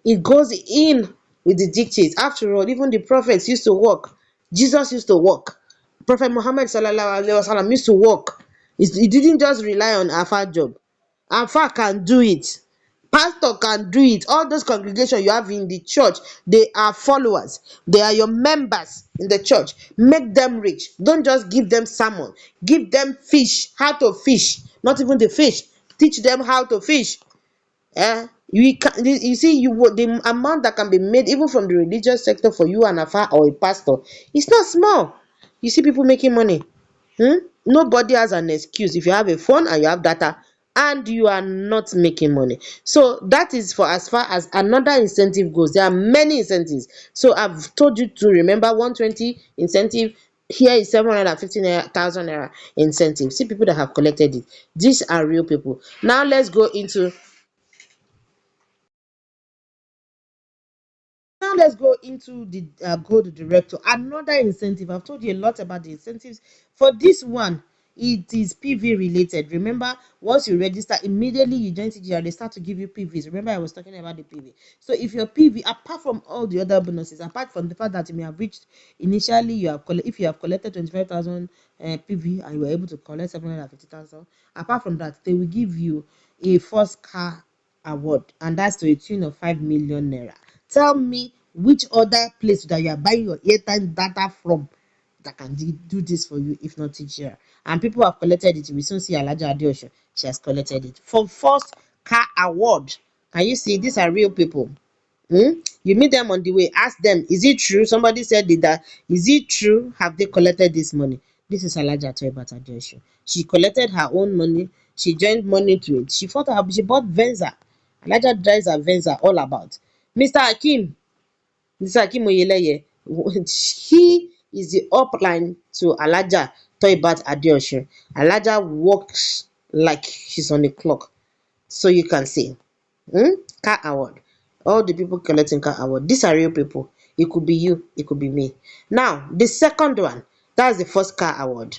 It goes in with the dictates. After all, even the prophets used to work. Jesus used to work. Prophet Muhammad sallallahu alaihi wasallam used to work. He didn't just rely on Alpha job. Alpha can do it. Pastor can do it. All those congregation you have in the church, they are followers. They are your members in the church. Make them rich. Don't just give them salmon. Give them fish, how to fish. Not even the fish. Teach them how to fish. You see, the amount that can be made even from the religious sector for you and Afa or a pastor, it's not small. You see people making money. Nobody has an excuse if you have a phone and you have data and you are not making money. So that is for as far as another incentive goes. There are many incentives. So I've told you to remember 120 incentive. Here is 750,000 naira incentive. See people that have collected it. These are real people. Now let's go into the gold director. Another incentive. I've told you a lot about the incentives for this one. it is PV related. Remember, once you register, immediately you join TGR, they start to give you PVs. Remember, I was talking about the PV. So if your PV, apart from all the other bonuses, apart from the fact that you may have reached initially, if you have collected 25,000 PV and you were able to collect 750,000, apart from that, they will give you a first car award, and that's to a tune of 5 million naira. Tell me which other place that you are buying your airtime data from that can do this for you, if not TGR. And people have collected it. We soon see Alaja Adeosho. She has collected it for first car award. Can you see? These are real people. You meet them on the way, ask them, is it true? Somebody said that. Is it true? Have they collected this money? This is Alaja Toyibata Adeosho. She collected her own money. She joined money to it. She bought Venza. Alaja drives her Venza all about. Mr. Hakim, Mr. Hakim Oyeleye, he is the upline to Alhaja Toyibat Adeosun. Alhaja works like she's on the clock. So you can see. Car award. All the people collecting car award. These are real people. It could be you, it could be me. Now, the second one, that's the first car award.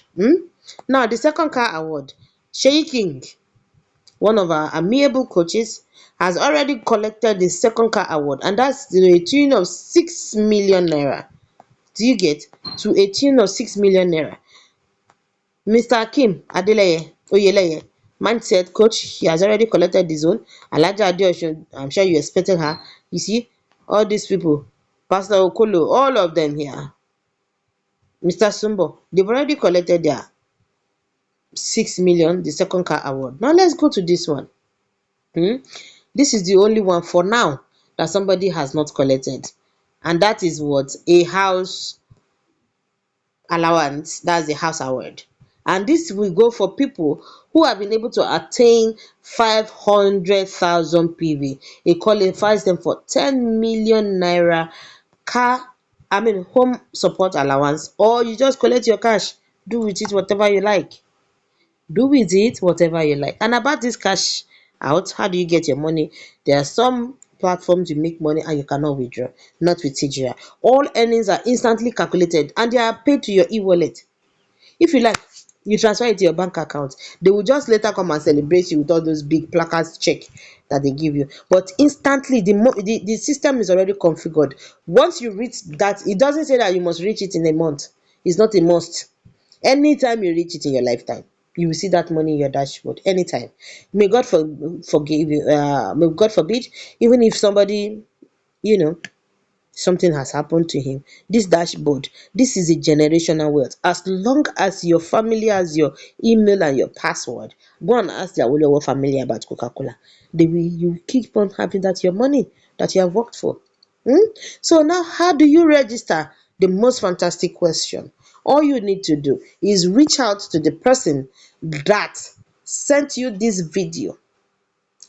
Now, the second car award, Sheyi King, one of our amiable coaches, has already collected the second car award, and that's to a tune of 6 million naira. Do you get? To a tune of 6 million naira. Mr. Akeem Oyeleye, mindset coach, he has already collected his own. Alhaja Adeosun, I'm sure you expected her. You see, all these people, Pastor Okolo, all of them here, Mr. Sumbo, they've already collected their 6 million, the second car award. Now let's go to this one. This is the only one for now that somebody has not collected, and that is what? A house allowance. That's the house award. And this will go for people who have been able to attain 500,000 PV. It qualifies them for 10 million naira home support allowance, or you just collect your cash, do with it whatever you like. Do with it whatever you like. And about this cash out, how do you get your money? There are some platforms you make money and you cannot withdraw, not with TGR. All earnings are instantly calculated and they are paid to your e-wallet. If you like, you transfer it to your bank account. They will just later come and celebrate you with all those big placards check that they give you. But instantly, the system is already configured. Once you reach that, it doesn't say that you must reach it in a month. It's not a must. Anytime you reach it in your lifetime, you will see that money in your dashboard anytime. May God forgive you. May God forbid, even if somebody, you know, something has happened to him, this dashboard, this is a generational wealth. As long as your family has your email and your password, go and ask their Awolowo family about Coca-Cola. They will, you keep on having that your money that you have worked for. So now, how do you register? The most fantastic question. All you need to do is reach out to the person that sent you this video.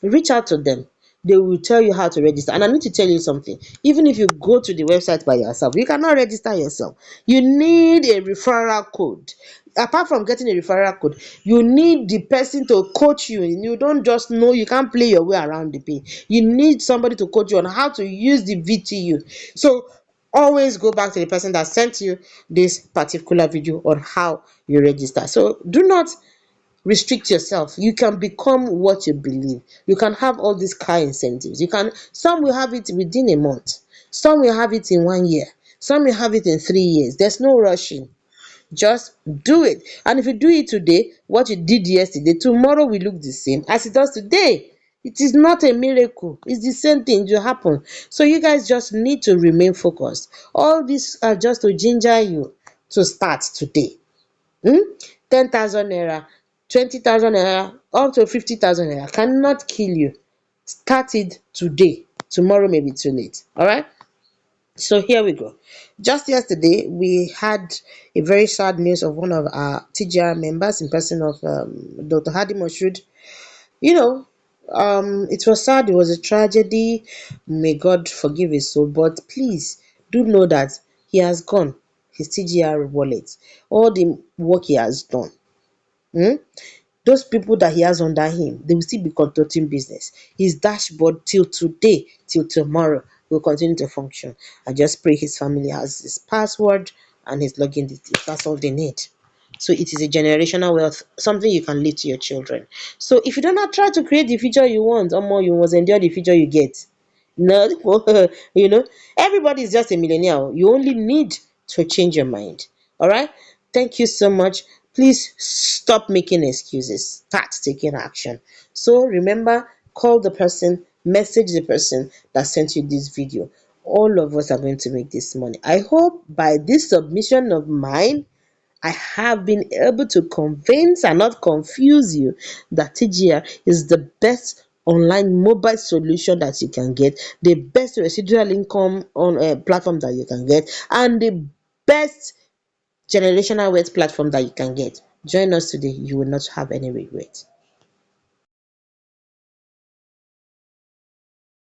Reach out to them. They will tell you how to register. And I need to tell you something. Even if you go to the website by yourself, you cannot register yourself. You need a referral code. Apart from getting a referral code, you need the person to coach you. You don't just know, you can't play your way around the pin. You need somebody to coach you on how to use the VTU. So always go back to the person that sent you this particular video on how you register. So do not restrict yourself. You can become what you believe. You can have all these car incentives. Some will have it within a month, some will have it in 1 year, some will have it in 3 years. There's no rushing. Just do it. And if you do it today, what you did yesterday, tomorrow will look the same as it does today. It is not a miracle. It's the same thing to happen. So you guys just need to remain focused. All these are just to ginger you to start today. 10,000 naira, 20,000 naira, up to 50,000 naira cannot kill you. Start it today. Tomorrow may be too late. All right. So here we go. Just yesterday, we had a very sad news of one of our TGR members in person of Dr. Hadi Moshood. You know, it was sad. It was a tragedy. May God forgive his soul. But please do know that he has gone. His TGR wallet, all the work he has done. Those people that he has under him, they will still be conducting business. His dashboard till today, till tomorrow, will continue to function. I just pray his family has his password and his login details. That's all they need. So it is a generational wealth, something you can leave to your children. So if you do not try to create the future you want, more you must endure the future you get. No, you know, everybody is just a millionaire. You only need to change your mind. All right. Thank you so much. Please stop making excuses. Start taking action. So remember, call the person, message the person that sent you this video. All of us are going to make this money. I hope by this submission of mine, I have been able to convince and not confuse you that TGR is the best online mobile solution that you can get, the best residual income on a platform that you can get, and the best generational wealth platform that you can get. Join us today. You will not have any regret.